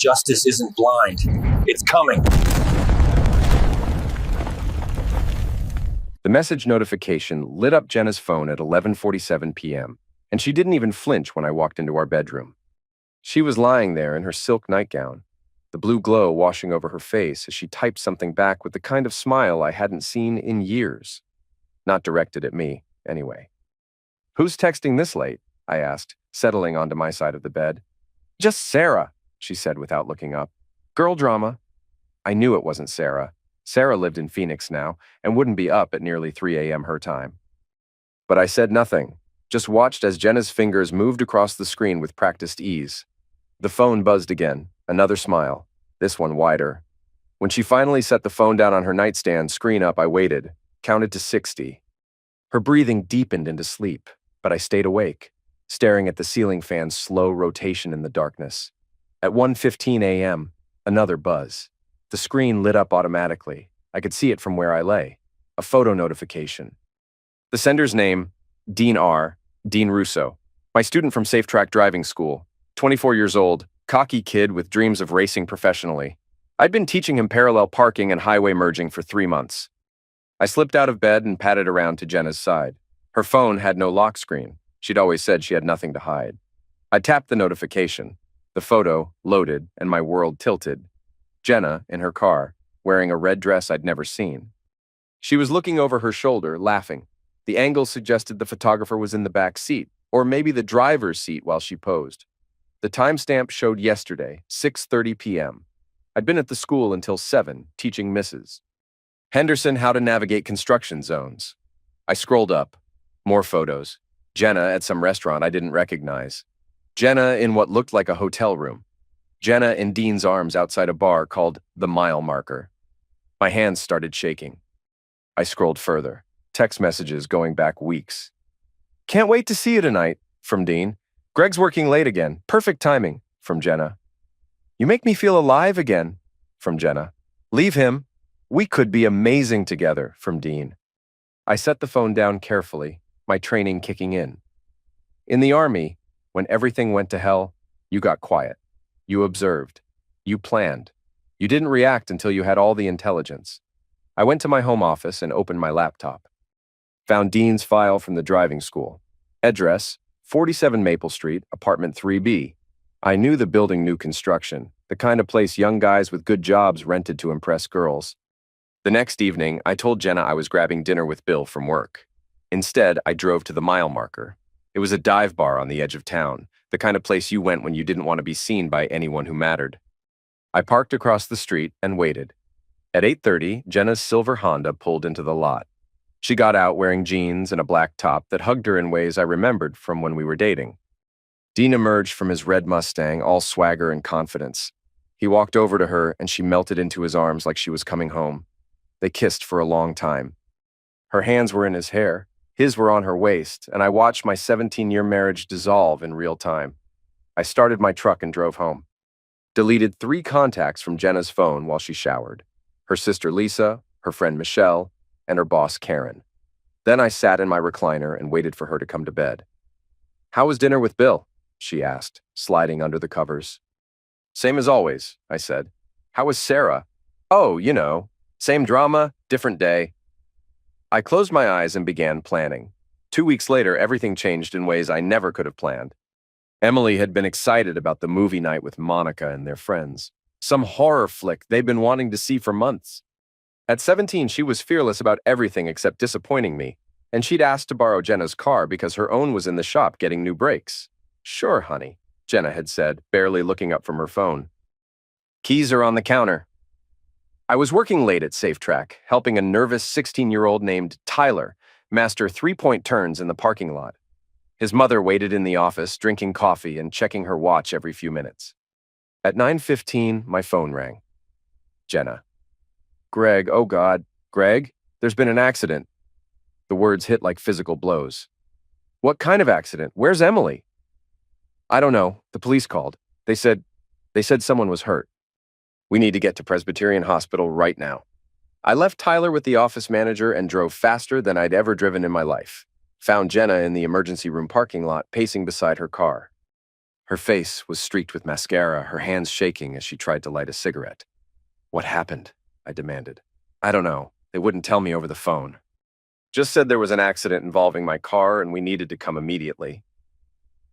Justice isn't blind. It's coming. The message notification lit up Jenna's phone at 11:47 p.m., and she didn't even flinch when I walked into our bedroom. She was lying there in her silk nightgown, the blue glow washing over her face as she typed something back with the kind of smile I hadn't seen in years. Not directed at me, anyway. "Who's texting this late?" I asked, settling onto my side of the bed. "Just Sarah," she said without looking up. "Girl drama." I knew it wasn't Sarah. Sarah lived in Phoenix now and wouldn't be up at nearly 3 a.m. her time. But I said nothing, just watched as Jenna's fingers moved across the screen with practiced ease. The phone buzzed again, another smile, this one wider. When she finally set the phone down on her nightstand, screen up, I waited, counted to 60. Her breathing deepened into sleep, but I stayed awake, staring at the ceiling fan's slow rotation in the darkness. At 1:15 a.m., another buzz. The screen lit up automatically. I could see it from where I lay. A photo notification. The sender's name, Dean R., Dean Russo. My student from Safe Track Driving School. 24 years old, cocky kid with dreams of racing professionally. I'd been teaching him parallel parking and highway merging for 3 months. I slipped out of bed and padded around to Jenna's side. Her phone had no lock screen. She'd always said she had nothing to hide. I tapped the notification. The photo loaded and my world tilted. Jenna, in her car, wearing a red dress I'd never seen. She was looking over her shoulder, laughing. The angle suggested the photographer was in the back seat, or maybe the driver's seat while she posed. The timestamp showed yesterday, 6:30 p.m. I'd been at the school until 7, teaching Mrs. Henderson how to navigate construction zones. I scrolled up. More photos. Jenna at some restaurant I didn't recognize. Jenna in what looked like a hotel room. Jenna in Dean's arms outside a bar called The Mile Marker. My hands started shaking. I scrolled further. Text messages going back weeks. "Can't wait to see you tonight," from Dean. "Greg's working late again. Perfect timing," from Jenna. "You make me feel alive again," from Jenna. "Leave him. We could be amazing together," from Dean. I set the phone down carefully, my training kicking in. In the Army, when everything went to hell, you got quiet. You observed. You planned. You didn't react until you had all the intelligence. I went to my home office and opened my laptop. Found Dean's file from the driving school. Address, 47 Maple Street, apartment 3B. I knew the building knew construction, the kind of place young guys with good jobs rented to impress girls. The next evening, I told Jenna I was grabbing dinner with Bill from work. Instead, I drove to the Mile Marker. It was a dive bar on the edge of town, the kind of place you went when you didn't want to be seen by anyone who mattered. I parked across the street and waited. At 8:30, Jenna's silver Honda pulled into the lot. She got out wearing jeans and a black top that hugged her in ways I remembered from when we were dating. Dean emerged from his red Mustang, all swagger and confidence. He walked over to her and she melted into his arms like she was coming home. They kissed for a long time. Her hands were in his hair. His were on her waist, and I watched my 17-year marriage dissolve in real time. I started my truck and drove home. Deleted 3 contacts from Jenna's phone while she showered. Her sister Lisa, her friend Michelle, and her boss Karen. Then I sat in my recliner and waited for her to come to bed. "How was dinner with Bill?" she asked, sliding under the covers. "Same as always," I said. "How was Sarah?" "Oh, you know, same drama, different day." I closed my eyes and began planning. 2 weeks later, everything changed in ways I never could have planned. Emily had been excited about the movie night with Monica and their friends. Some horror flick they'd been wanting to see for months. At 17, she was fearless about everything except disappointing me, and she'd asked to borrow Jenna's car because her own was in the shop getting new brakes. "Sure, honey," Jenna had said, barely looking up from her phone. "Keys are on the counter." I was working late at Safe Track, helping a nervous 16-year-old named Tyler master 3-point turns in the parking lot. His mother waited in the office, drinking coffee and checking her watch every few minutes. At 9:15, my phone rang. Jenna. "Greg, oh God, Greg, there's been an accident." The words hit like physical blows. "What kind of accident? Where's Emily?" "I don't know. The police called. They said someone was hurt. We need to get to Presbyterian Hospital right now." I left Tyler with the office manager and drove faster than I'd ever driven in my life. Found Jenna in the emergency room parking lot, pacing beside her car. Her face was streaked with mascara, her hands shaking as she tried to light a cigarette. "What happened?" I demanded. "I don't know. They wouldn't tell me over the phone. Just said there was an accident involving my car and we needed to come immediately."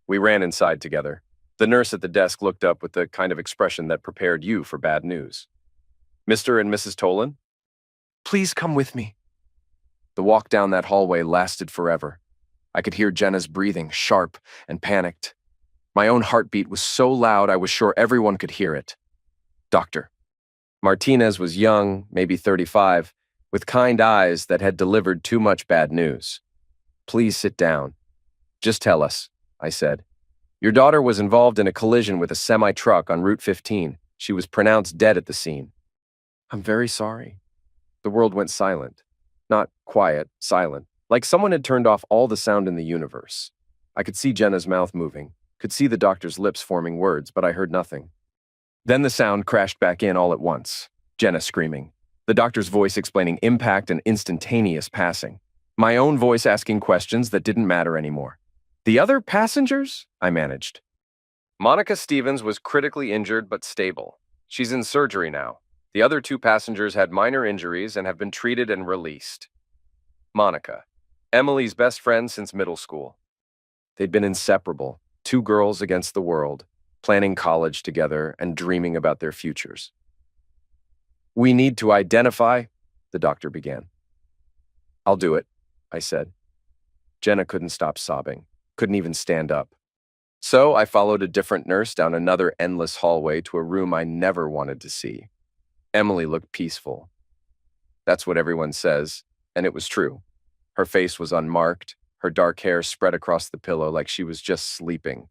We ran inside together. The nurse at the desk looked up with the kind of expression that prepared you for bad news. "Mr. and Mrs. Tolan? Please come with me." The walk down that hallway lasted forever. I could hear Jenna's breathing, sharp and panicked. My own heartbeat was so loud I was sure everyone could hear it. Doctor. Martinez was young, maybe 35, with kind eyes that had delivered too much bad news. "Please sit down. Just tell us," I said. "Your daughter was involved in a collision with a semi-truck on Route 15. She was pronounced dead at the scene." "I'm very sorry." The world went silent. Not quiet, silent, like someone had turned off all the sound in the universe. I could see Jenna's mouth moving, could see the doctor's lips forming words, but I heard nothing. Then the sound crashed back in all at once. Jenna screaming. The doctor's voice explaining impact and instantaneous passing. My own voice asking questions that didn't matter anymore. "The other passengers?" I managed. "Monica Stevens was critically injured but stable. She's in surgery now. The other 2 passengers had minor injuries and have been treated and released." Monica, Emily's best friend since middle school. They'd been inseparable, 2 girls against the world, planning college together and dreaming about their futures. "We need to identify," the doctor began. "I'll do it," I said. Jenna couldn't stop sobbing, couldn't even stand up. So I followed a different nurse down another endless hallway to a room I never wanted to see. Emily looked peaceful. That's what everyone says, and it was true. Her face was unmarked, her dark hair spread across the pillow like she was just sleeping.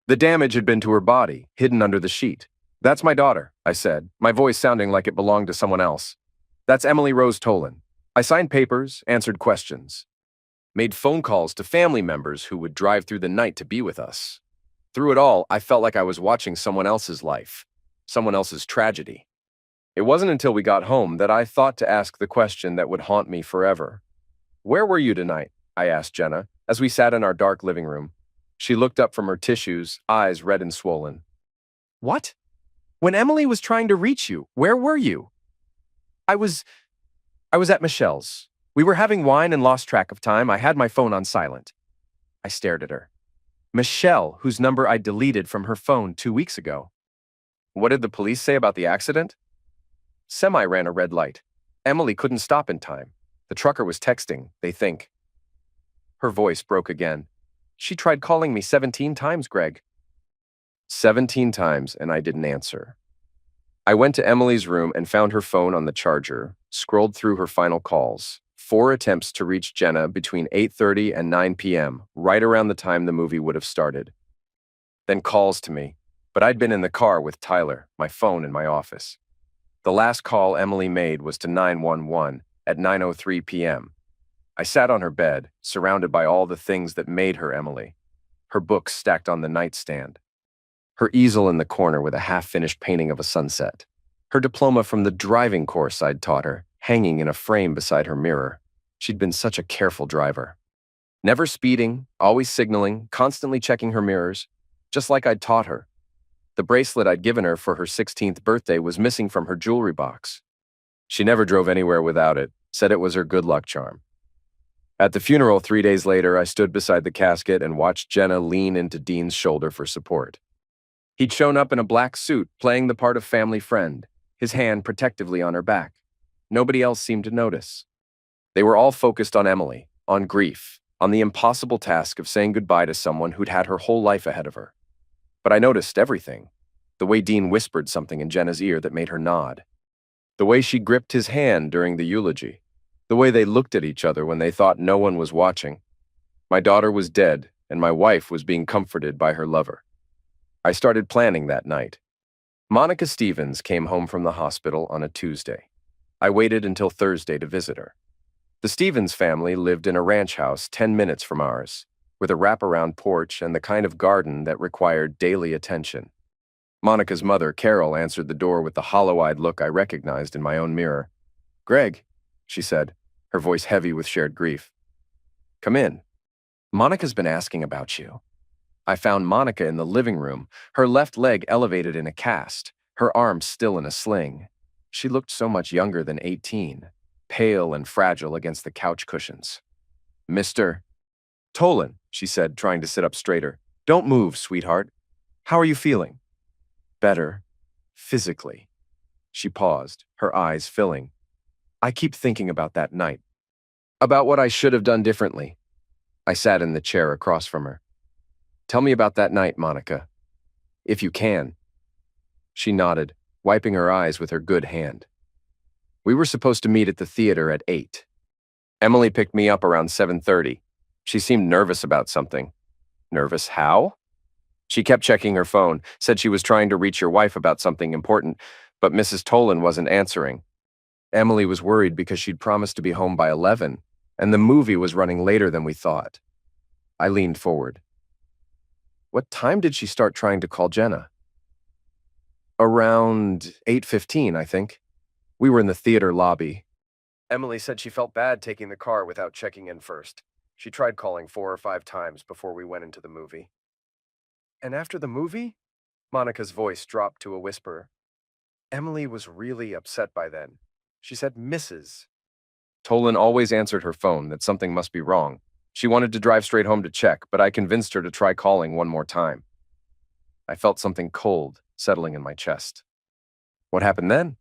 The damage had been to her body, hidden under the sheet. "That's my daughter," I said, my voice sounding like it belonged to someone else. "That's Emily Rose Tolan." I signed papers, answered questions, made phone calls to family members who would drive through the night to be with us. Through it all, I felt like I was watching someone else's life, someone else's tragedy. It wasn't until we got home that I thought to ask the question that would haunt me forever. "Where were you tonight?" I asked Jenna, as we sat in our dark living room. She looked up from her tissues, eyes red and swollen. "What? When Emily was trying to reach you, where were you?" I was at Michelle's. We were having wine and lost track of time. I had my phone on silent." I stared at her. Michelle, whose number I deleted from her phone 2 weeks ago. "What did the police say about the accident?" "Semi ran a red light. Emily couldn't stop in time. The trucker was texting, they think." Her voice broke again. "She tried calling me 17 times, Greg." 17 times, and I didn't answer. I went to Emily's room and found her phone on the charger, scrolled through her final calls. 4 attempts to reach Jenna between 8:30 and 9 p.m., right around the time the movie would have started. Then calls to me, but I'd been in the car with Tyler, my phone in my office. The last call Emily made was to 911 at 9:03 p.m. I sat on her bed, surrounded by all the things that made her Emily. Her books stacked on the nightstand. Her easel in the corner with a half-finished painting of a sunset. Her diploma from the driving course I'd taught her, hanging in a frame beside her mirror. She'd been such a careful driver. Never speeding, always signaling, constantly checking her mirrors, just like I'd taught her. The bracelet I'd given her for her 16th birthday was missing from her jewelry box. She never drove anywhere without it, said it was her good luck charm. At the funeral 3 days later, I stood beside the casket and watched Jenna lean into Dean's shoulder for support. He'd shown up in a black suit, playing the part of family friend, his hand protectively on her back. Nobody else seemed to notice. They were all focused on Emily, on grief, on the impossible task of saying goodbye to someone who'd had her whole life ahead of her. But I noticed everything. The way Dean whispered something in Jenna's ear that made her nod. The way she gripped his hand during the eulogy. The way they looked at each other when they thought no one was watching. My daughter was dead, and my wife was being comforted by her lover. I started planning that night. Monica Stevens came home from the hospital on a Tuesday. I waited until Thursday to visit her. The Stevens family lived in a ranch house 10 minutes from ours, with a wraparound porch and the kind of garden that required daily attention. Monica's mother, Carol, answered the door with the hollow-eyed look I recognized in my own mirror. "Greg," she said, her voice heavy with shared grief. "Come in. Monica's been asking about you." I found Monica in the living room, her left leg elevated in a cast, her arm still in a sling. She looked so much younger than 18, pale and fragile against the couch cushions. Mr. Tolan, she said, trying to sit up straighter. Don't move, sweetheart. How are you feeling? Better. Physically. She paused, her eyes filling. I keep thinking about that night. About what I should have done differently. I sat in the chair across from her. Tell me about that night, Monica. If you can. She nodded, wiping her eyes with her good hand. We were supposed to meet at the theater at 8. Emily picked me up around 7:30. She seemed nervous about something. Nervous how? She kept checking her phone, said she was trying to reach your wife about something important, but Mrs. Tolan wasn't answering. Emily was worried because she'd promised to be home by 11, and the movie was running later than we thought. I leaned forward. What time did she start trying to call Jenna? Around 8:15, I think. We were in the theater lobby. Emily said she felt bad taking the car without checking in first. She tried calling 4 or 5 times before we went into the movie. And after the movie? Monica's voice dropped to a whisper. Emily was really upset by then. She said, Mrs. Tolan always answered her phone that something must be wrong. She wanted to drive straight home to check, but I convinced her to try calling one more time. I felt something cold settling in my chest. What happened then?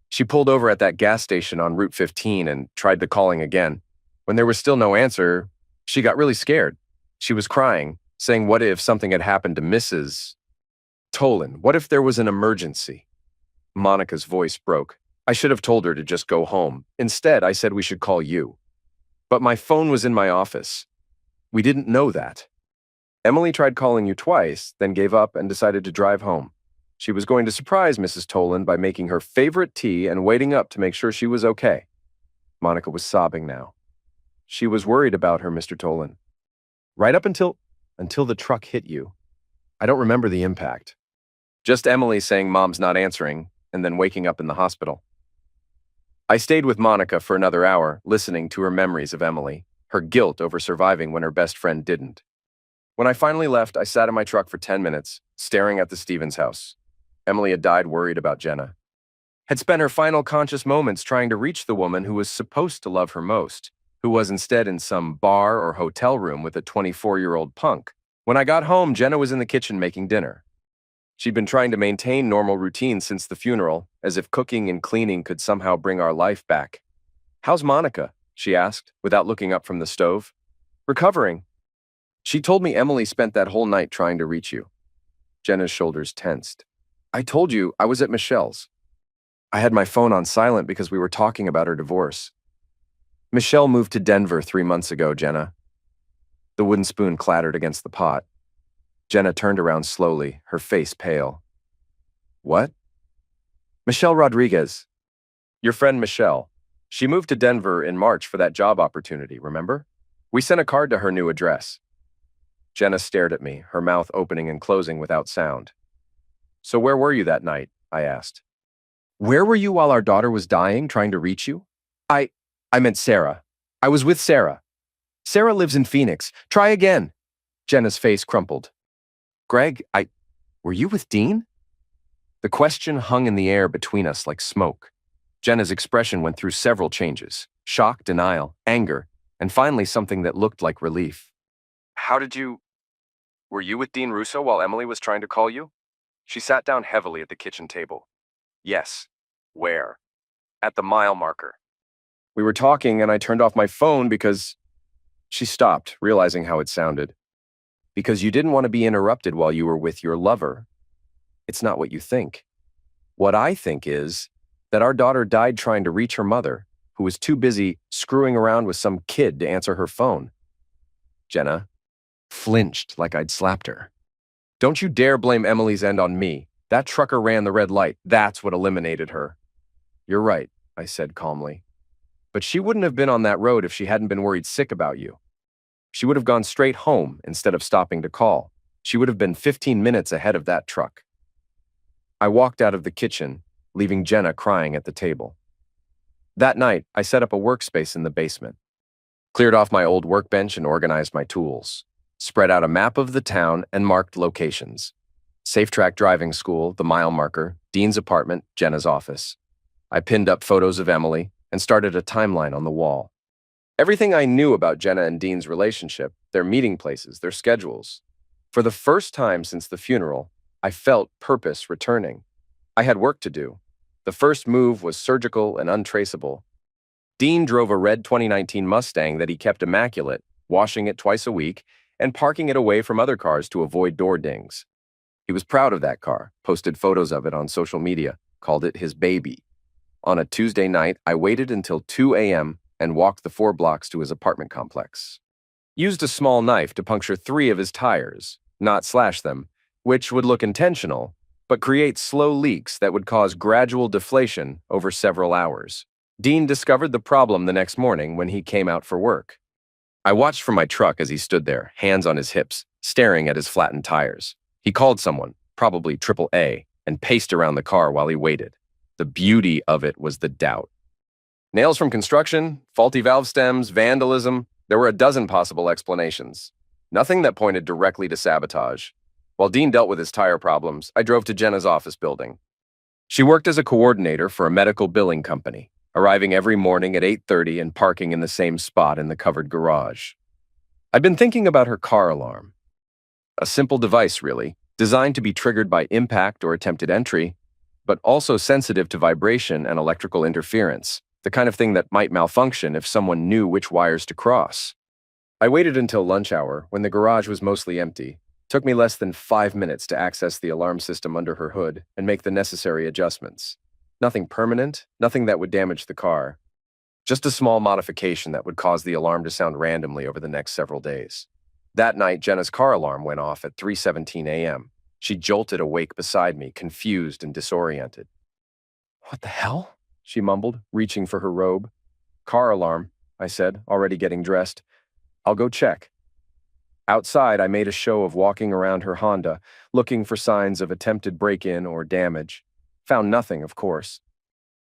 She pulled over at that gas station on Route 15 and tried the calling again. When there was still no answer, she got really scared. She was crying, saying what if something had happened to Mrs. Tolan? What if there was an emergency? Monica's voice broke. I should have told her to just go home. Instead, I said we should call you. But my phone was in my office. We didn't know that. Emily tried calling you twice, then gave up and decided to drive home. She was going to surprise Mrs. Tolan by making her favorite tea and waiting up to make sure she was okay. Monica was sobbing now. She was worried about her, Mr. Tolan. Right up until the truck hit you. I don't remember the impact. Just Emily saying Mom's not answering, and then waking up in the hospital. I stayed with Monica for another hour, listening to her memories of Emily, her guilt over surviving when her best friend didn't. When I finally left, I sat in my truck for 10 minutes, staring at the Stevens house. Emily had died worried about Jenna. Had spent her final conscious moments trying to reach the woman who was supposed to love her most, who was instead in some bar or hotel room with a 24-year-old punk. When I got home, Jenna was in the kitchen making dinner. She'd been trying to maintain normal routines since the funeral, as if cooking and cleaning could somehow bring our life back. How's Monica? She asked, without looking up from the stove. Recovering. She told me Emily spent that whole night trying to reach you. Jenna's shoulders tensed. I told you I was at Michelle's. I had my phone on silent because we were talking about her divorce. Michelle moved to Denver 3 months ago, Jenna. The wooden spoon clattered against the pot. Jenna turned around slowly, her face pale. What? Michelle Rodriguez. Your friend Michelle. She moved to Denver in March for that job opportunity, remember? We sent a card to her new address. Jenna stared at me, her mouth opening and closing without sound. So where were you that night? I asked. Where were you while our daughter was dying, trying to reach you? I meant Sarah. I was with Sarah. Sarah lives in Phoenix. Try again. Jenna's face crumpled. Greg, were you with Dean? The question hung in the air between us like smoke. Jenna's expression went through several changes. Shock, denial, anger, and finally something that looked like relief. Were you with Dean Russo while Emily was trying to call you? She sat down heavily at the kitchen table. Yes. Where? At the mile marker. We were talking and I turned off my phone because... She stopped, realizing how it sounded. Because you didn't want to be interrupted while you were with your lover. It's not what you think. What I think is that our daughter died trying to reach her mother, who was too busy screwing around with some kid to answer her phone. Jenna flinched like I'd slapped her. Don't you dare blame Emily's end on me. That trucker ran the red light. That's what eliminated her. You're right, I said calmly. But she wouldn't have been on that road if she hadn't been worried sick about you. She would have gone straight home instead of stopping to call. She would have been 15 minutes ahead of that truck. I walked out of the kitchen, leaving Jenna crying at the table. That night, I set up a workspace in the basement, cleared off my old workbench and organized my tools. spread out a map of the town and marked locations. Safe Track Driving School, the mile marker, Dean's apartment, Jenna's office. I pinned up photos of Emily and started a timeline on the wall. Everything I knew about Jenna and Dean's relationship, their meeting places, their schedules. For the first time since the funeral, I felt purpose returning. I had work to do. The first move was surgical and untraceable. Dean drove a red 2019 Mustang that he kept immaculate, washing it twice a week and parking it away from other cars to avoid door dings. He was proud of that car, posted photos of it on social media, called it his baby. On a Tuesday night, I waited until 2 a.m. and walked the 4 blocks to his apartment complex. Used a small knife to puncture 3 of his tires, not slash them, which would look intentional, but create slow leaks that would cause gradual deflation over several hours. Dean discovered the problem the next morning when he came out for work. I watched from my truck as he stood there, hands on his hips, staring at his flattened tires. He called someone, probably AAA, and paced around the car while he waited. The beauty of it was the doubt. Nails from construction, faulty valve stems, vandalism. There were a dozen possible explanations. Nothing that pointed directly to sabotage. While Dean dealt with his tire problems, I drove to Jenna's office building. She worked as a coordinator for a medical billing company, arriving every morning at 8:30 and parking in the same spot in the covered garage. I'd been thinking about her car alarm. A simple device, really, designed to be triggered by impact or attempted entry, but also sensitive to vibration and electrical interference. The kind of thing that might malfunction if someone knew which wires to cross. I waited until lunch hour, when the garage was mostly empty. It took me less than 5 minutes to access the alarm system under her hood and make the necessary adjustments. Nothing permanent, nothing that would damage the car. Just a small modification that would cause the alarm to sound randomly over the next several days. That night, Jenna's car alarm went off at 3:17 a.m. She jolted awake beside me, confused and disoriented. "What the hell?" she mumbled, reaching for her robe. "Car alarm," I said, already getting dressed. "I'll go check." Outside, I made a show of walking around her Honda, looking for signs of attempted break-in or damage. Found nothing, of course.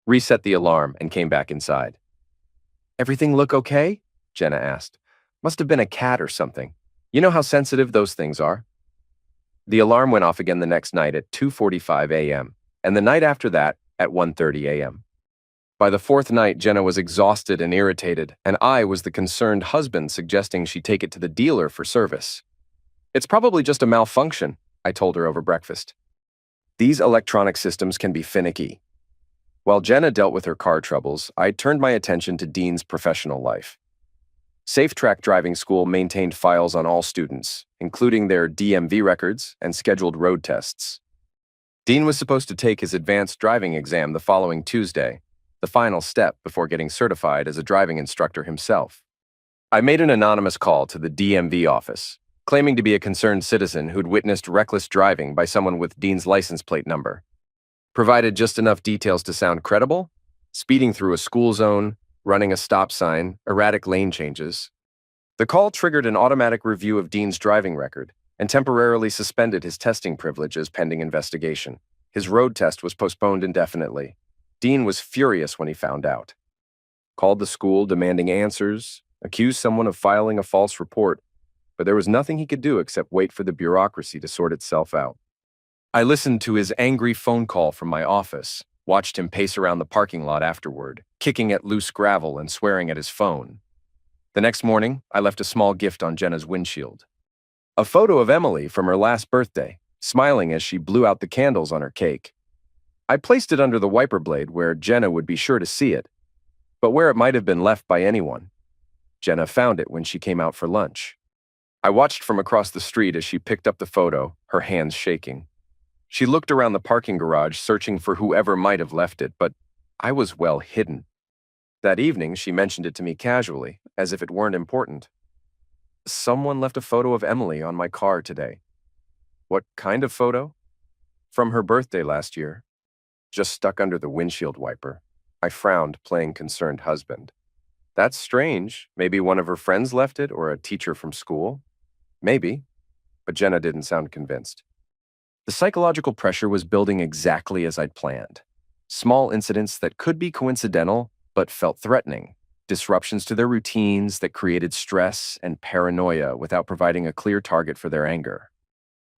Reset the alarm and came back inside. "Everything look okay?" Jenna asked. "Must have been a cat or something. You know how sensitive those things are." The alarm went off again the next night at 2:45 a.m., and the night after that at 1:30 a.m. By the 4th night, Jenna was exhausted and irritated, and I was the concerned husband suggesting she take it to the dealer for service. "It's probably just a malfunction," I told her over breakfast. These electronic systems can be finicky. While Jenna dealt with her car troubles, I turned my attention to Dean's professional life. Safe Track Driving School maintained files on all students, including their DMV records and scheduled road tests. Dean was supposed to take his advanced driving exam the following Tuesday, the final step before getting certified as a driving instructor himself. I made an anonymous call to the DMV office, claiming to be a concerned citizen who'd witnessed reckless driving by someone with Dean's license plate number. Provided just enough details to sound credible: speeding through a school zone, running a stop sign, erratic lane changes. The call triggered an automatic review of Dean's driving record and temporarily suspended his testing privileges pending investigation. His road test was postponed indefinitely. Dean was furious when he found out. Called the school demanding answers, accused someone of filing a false report, but there was nothing he could do except wait for the bureaucracy to sort itself out. I listened to his angry phone call from my office, watched him pace around the parking lot afterward, kicking at loose gravel and swearing at his phone. The next morning, I left a small gift on Jenna's windshield. A photo of Emily from her last birthday, smiling as she blew out the candles on her cake. I placed it under the wiper blade where Jenna would be sure to see it, but where it might have been left by anyone. Jenna found it when she came out for lunch. I watched from across the street as she picked up the photo, her hands shaking. She looked around the parking garage searching for whoever might have left it, but I was well hidden. That evening, she mentioned it to me casually, as if it weren't important. "Someone left a photo of Emily on my car today." "What kind of photo?" "From her birthday last year. Just stuck under the windshield wiper." I frowned, playing concerned husband. "That's strange. Maybe one of her friends left it, or a teacher from school?" "Maybe." But Jenna didn't sound convinced. The psychological pressure was building exactly as I'd planned. Small incidents that could be coincidental, but felt threatening. disruptions to their routines that created stress and paranoia without providing a clear target for their anger.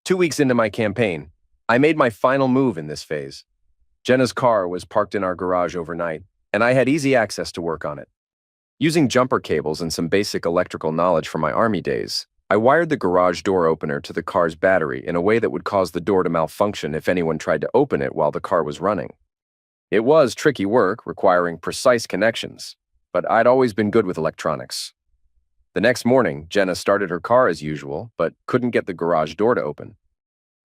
2 weeks into my campaign, I made my final move in this phase. Jenna's car was parked in our garage overnight, and I had easy access to work on it. Using jumper cables and some basic electrical knowledge from my Army days, I wired the garage door opener to the car's battery in a way that would cause the door to malfunction if anyone tried to open it while the car was running. It was tricky work, requiring precise connections, but I'd always been good with electronics. The next morning, Jenna started her car as usual, but couldn't get the garage door to open.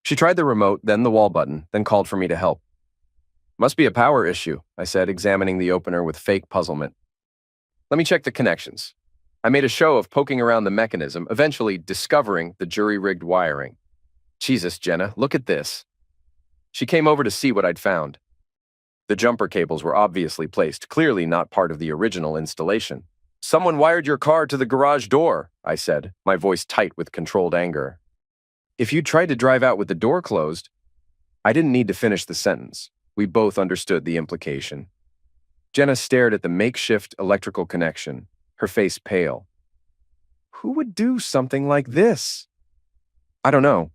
She tried the remote, then the wall button, then called for me to help. "Must be a power issue," I said, examining the opener with fake puzzlement. "Let me check the connections." I made a show of poking around the mechanism, eventually discovering the jury-rigged wiring. "Jesus, Jenna, look at this." She came over to see what I'd found. The jumper cables were obviously placed, clearly not part of the original installation. "Someone wired your car to the garage door," I said, my voice tight with controlled anger. "If you tried to drive out with the door closed..." I didn't need to finish the sentence. We both understood the implication. Jenna stared at the makeshift electrical connection, her face pale. "Who would do something like this?" "I don't know,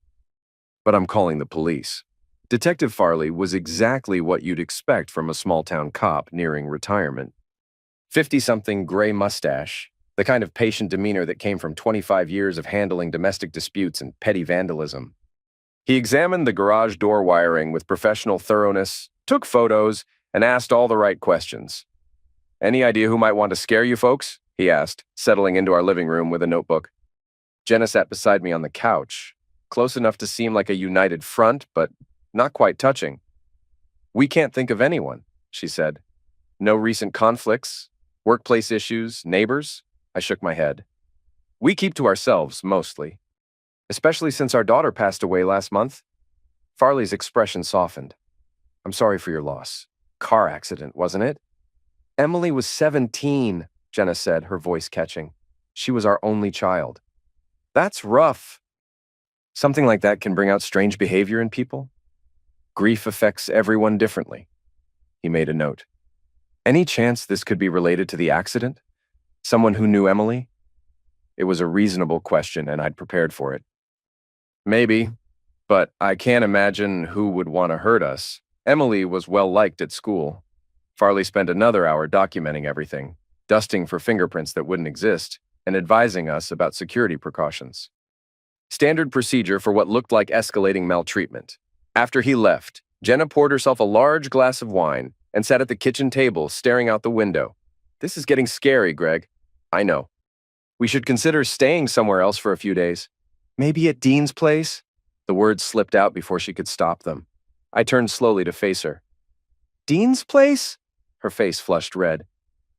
but I'm calling the police." Detective Farley was exactly what you'd expect from a small-town cop nearing retirement. 50-something gray mustache, the kind of patient demeanor that came from 25 years of handling domestic disputes and petty vandalism. He examined the garage door wiring with professional thoroughness, took photos, and asked all the right questions. "Any idea who might want to scare you folks?" he asked, settling into our living room with a notebook. Jenna sat beside me on the couch, close enough to seem like a united front, but not quite touching. "We can't think of anyone," she said. "No recent conflicts, workplace issues, neighbors?" I shook my head. "We keep to ourselves, mostly. Especially since our daughter passed away last month." Farley's expression softened. "I'm sorry for your loss. Car accident, wasn't it?" "Emily was 17, Jenna said, her voice catching. "She was our only child." "That's rough." "Something like that can bring out strange behavior in people. Grief affects everyone differently." He made a note. "Any chance this could be related to the accident? Someone who knew Emily?" It was a reasonable question, and I'd prepared for it. "Maybe, but I can't imagine who would want to hurt us. Emily was well-liked at school." Farley spent another hour documenting everything, dusting for fingerprints that wouldn't exist, and advising us about security precautions. Standard procedure for what looked like escalating maltreatment. After he left, Jenna poured herself a large glass of wine and sat at the kitchen table staring out the window. "This is getting scary, Greg." "I know. We should consider staying somewhere else for a few days. Maybe at Dean's place?" The words slipped out before she could stop them. I turned slowly to face her. "Dean's place?" Her face flushed red.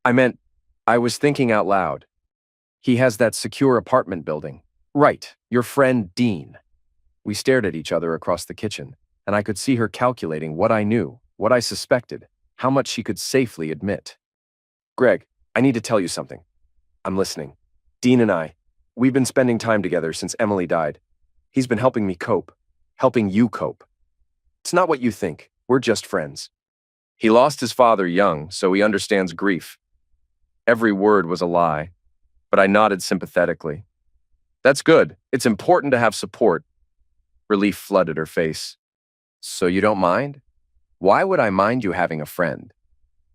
I was thinking out loud. "He has that secure apartment building." "Right, your friend Dean." We stared at each other across the kitchen, and I could see her calculating what I knew, what I suspected, how much she could safely admit. "Greg, I need to tell you something." "I'm listening." "Dean and we've been spending time together since Emily died. He's been helping me cope, helping you cope. It's not what you think. We're just friends. He lost his father young, so he understands grief." Every word was a lie, but I nodded sympathetically. "That's good. It's important to have support." Relief flooded her face. "So you don't mind?" "Why would I mind you having a friend?"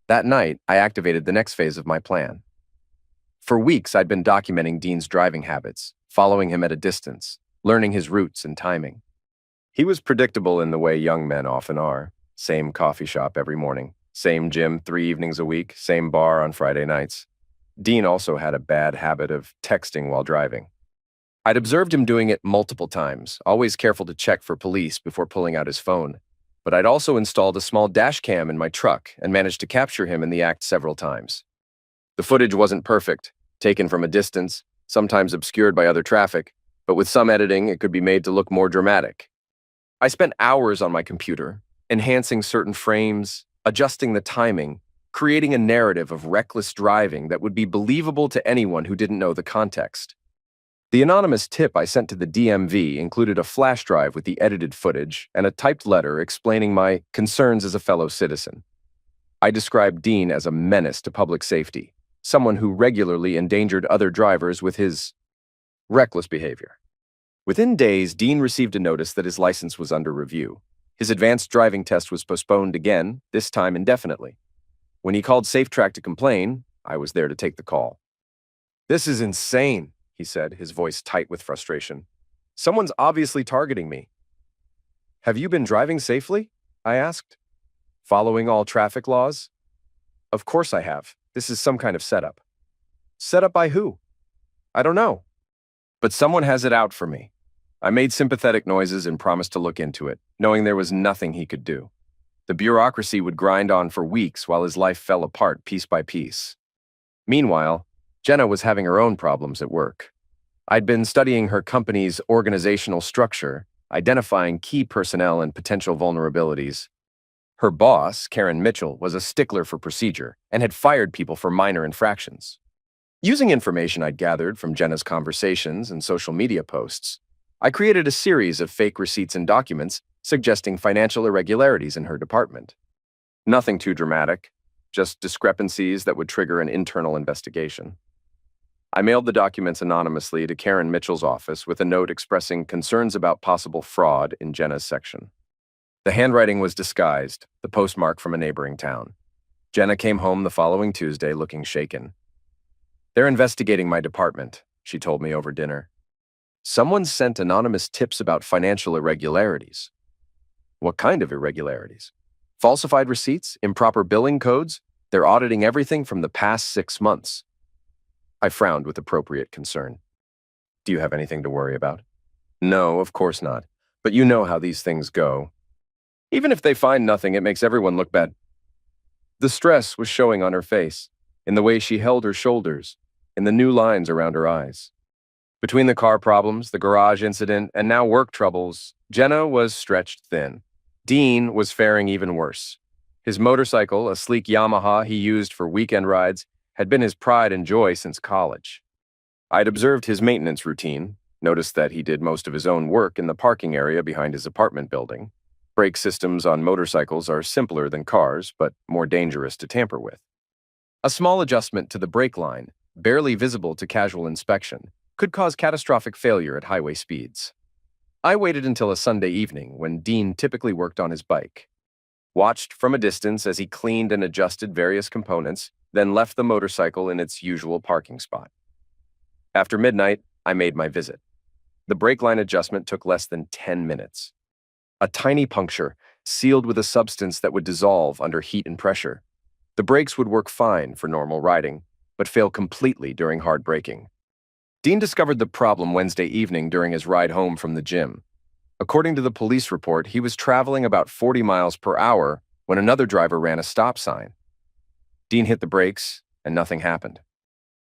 That night, I activated the next phase of my plan. For weeks, I'd been documenting Dean's driving habits, following him at a distance, learning his routes and timing. He was predictable in the way young men often are. Same coffee shop every morning, same gym 3 evenings a week, same bar on Friday nights. Dean also had a bad habit of texting while driving. I'd observed him doing it multiple times, always careful to check for police before pulling out his phone. But I'd also installed a small dash cam in my truck and managed to capture him in the act several times. The footage wasn't perfect, taken from a distance, sometimes obscured by other traffic, but with some editing, it could be made to look more dramatic. I spent hours on my computer, enhancing certain frames, adjusting the timing, creating a narrative of reckless driving that would be believable to anyone who didn't know the context. The anonymous tip I sent to the DMV included a flash drive with the edited footage and a typed letter explaining my concerns as a fellow citizen. I described Dean as a menace to public safety, someone who regularly endangered other drivers with his reckless behavior. Within days, Dean received a notice that his license was under review. His advanced driving test was postponed again, this time indefinitely. When he called SafeTrack to complain, I was there to take the call. "This is insane," he said, his voice tight with frustration. "Someone's obviously targeting me." "Have you been driving safely?" I asked. "Following all traffic laws?" "Of course I have. This is some kind of setup." "Set up by who?" "I don't know. But someone has it out for me." I made sympathetic noises and promised to look into it, knowing there was nothing he could do. The bureaucracy would grind on for weeks while his life fell apart piece by piece. Meanwhile, Jenna was having her own problems at work. I'd been studying her company's organizational structure, identifying key personnel and potential vulnerabilities. Her boss, Karen Mitchell, was a stickler for procedure and had fired people for minor infractions. Using information I'd gathered from Jenna's conversations and social media posts, I created a series of fake receipts and documents suggesting financial irregularities in her department. Nothing too dramatic, just discrepancies that would trigger an internal investigation. I mailed the documents anonymously to Karen Mitchell's office with a note expressing concerns about possible fraud in Jenna's section. The handwriting was disguised, the postmark from a neighboring town. Jenna came home the following Tuesday looking shaken. "They're investigating my department," she told me over dinner. "Someone sent anonymous tips about financial irregularities." "What kind of irregularities?" "Falsified receipts, improper billing codes. They're auditing everything from the past 6 months." I frowned with appropriate concern. "Do you have anything to worry about?" "No, of course not. But you know how these things go. Even if they find nothing, it makes everyone look bad." The stress was showing on her face, in the way she held her shoulders, in the new lines around her eyes. Between the car problems, the garage incident, and now work troubles, Jenna was stretched thin. Dean was faring even worse. His motorcycle, a sleek Yamaha he used for weekend rides, had been his pride and joy since college. I'd observed his maintenance routine, noticed that he did most of his own work in the parking area behind his apartment building. Brake systems on motorcycles are simpler than cars, but more dangerous to tamper with. A small adjustment to the brake line, barely visible to casual inspection, could cause catastrophic failure at highway speeds. I waited until a Sunday evening, when Dean typically worked on his bike, watched from a distance as he cleaned and adjusted various components, then left the motorcycle in its usual parking spot. After midnight, I made my visit. The brake line adjustment took less than 10 minutes. A tiny puncture, sealed with a substance that would dissolve under heat and pressure. The brakes would work fine for normal riding, but fail completely during hard braking. Dean discovered the problem Wednesday evening during his ride home from the gym. According to the police report, he was traveling about 40 miles per hour when another driver ran a stop sign. Dean hit the brakes, and nothing happened.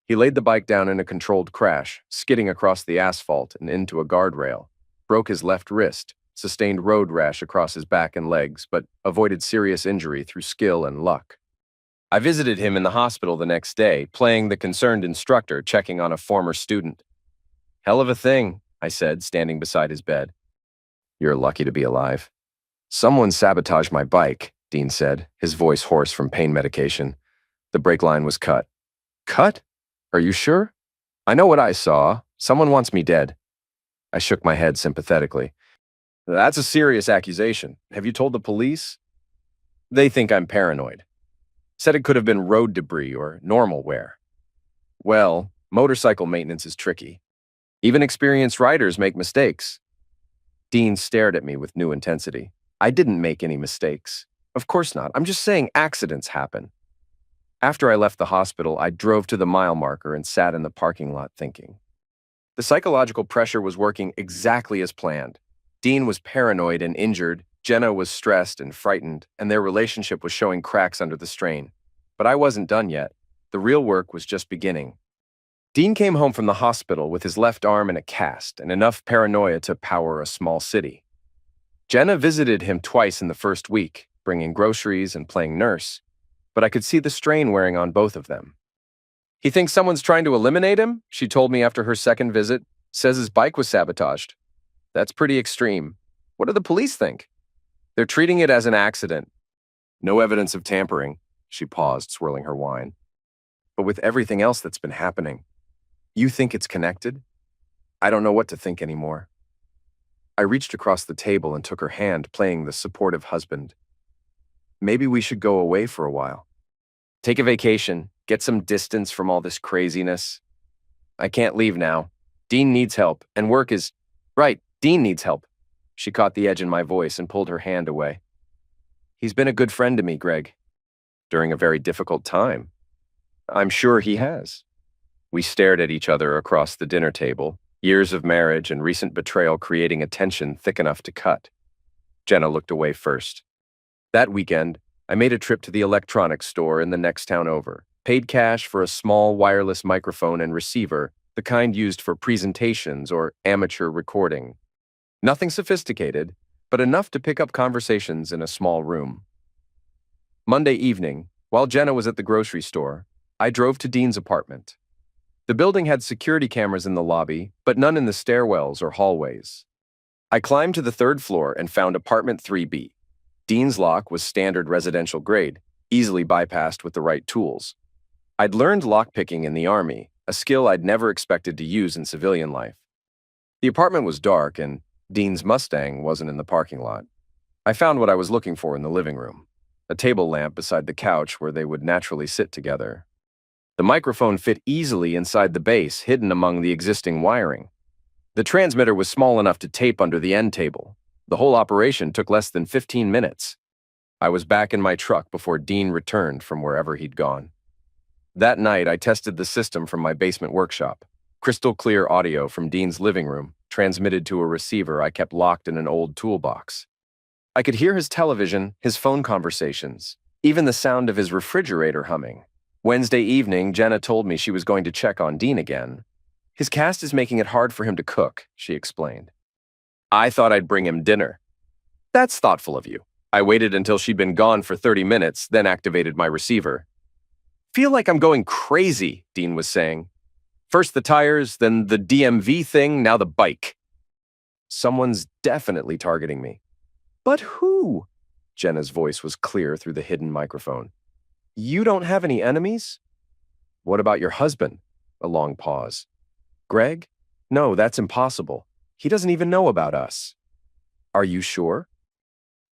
He laid the bike down in a controlled crash, skidding across the asphalt and into a guardrail, broke his left wrist, sustained road rash across his back and legs, but avoided serious injury through skill and luck. I visited him in the hospital the next day, playing the concerned instructor checking on a former student. "Hell of a thing," I said, standing beside his bed. "You're lucky to be alive." "Someone sabotaged my bike," Dean said, his voice hoarse from pain medication. "The brake line was cut." "Cut? Are you sure?" "I know what I saw. Someone wants me dead." I shook my head sympathetically. "That's a serious accusation. Have you told the police?" "They think I'm paranoid. Said it could have been road debris or normal wear." "Well, motorcycle maintenance is tricky. Even experienced riders make mistakes." Dean stared at me with new intensity. "I didn't make any mistakes. Of course not. I'm just saying accidents happen." After I left the hospital, I drove to the mile marker and sat in the parking lot thinking. The psychological pressure was working exactly as planned. Dean was paranoid and injured, Jenna was stressed and frightened, and their relationship was showing cracks under the strain. But I wasn't done yet. The real work was just beginning. Dean came home from the hospital with his left arm in a cast and enough paranoia to power a small city. Jenna visited him twice in the first week, bringing groceries and playing nurse, but I could see the strain wearing on both of them. "He thinks someone's trying to eliminate him," she told me after her second visit. "Says his bike was sabotaged." "That's pretty extreme. What do the police think?" "They're treating it as an accident." "No evidence of tampering." She paused, swirling her wine. But with everything else that's been happening, you think it's connected? I don't know what to think anymore. I reached across the table and took her hand, playing the supportive husband. Maybe we should go away for a while. Take a vacation, get some distance from all this craziness. I can't leave now. Dean needs help, and work is... Right, Dean needs help. She caught the edge in my voice and pulled her hand away. He's been a good friend to me, Greg. During a very difficult time. I'm sure he has. We stared at each other across the dinner table, years of marriage and recent betrayal creating a tension thick enough to cut. Jenna looked away first. That weekend, I made a trip to the electronics store in the next town over, paid cash for a small wireless microphone and receiver, the kind used for presentations or amateur recording. Nothing sophisticated, but enough to pick up conversations in a small room. Monday evening, while Jenna was at the grocery store, I drove to Dean's apartment. The building had security cameras in the lobby, but none in the stairwells or hallways. I climbed to the third floor and found apartment 3B. Dean's lock was standard residential grade, easily bypassed with the right tools. I'd learned lockpicking in the Army, a skill I'd never expected to use in civilian life. The apartment was dark, and Dean's Mustang wasn't in the parking lot. I found what I was looking for in the living room, a table lamp beside the couch where they would naturally sit together. The microphone fit easily inside the base, hidden among the existing wiring. The transmitter was small enough to tape under the end table. The whole operation took less than 15 minutes. I was back in my truck before Dean returned from wherever he'd gone. That night, I tested the system from my basement workshop. Crystal clear audio from Dean's living room, transmitted to a receiver I kept locked in an old toolbox. I could hear his television, his phone conversations, even the sound of his refrigerator humming. Wednesday evening, Jenna told me she was going to check on Dean again. His cast is making it hard for him to cook, she explained. I thought I'd bring him dinner. That's thoughtful of you. I waited until she'd been gone for 30 minutes, then activated my receiver. Feel like I'm going crazy, Dean was saying. First the tires, then the DMV thing, now the bike. Someone's definitely targeting me. But who? Jenna's voice was clear through the hidden microphone. You don't have any enemies? What about your husband? A long pause. Greg? No, that's impossible. He doesn't even know about us. Are you sure?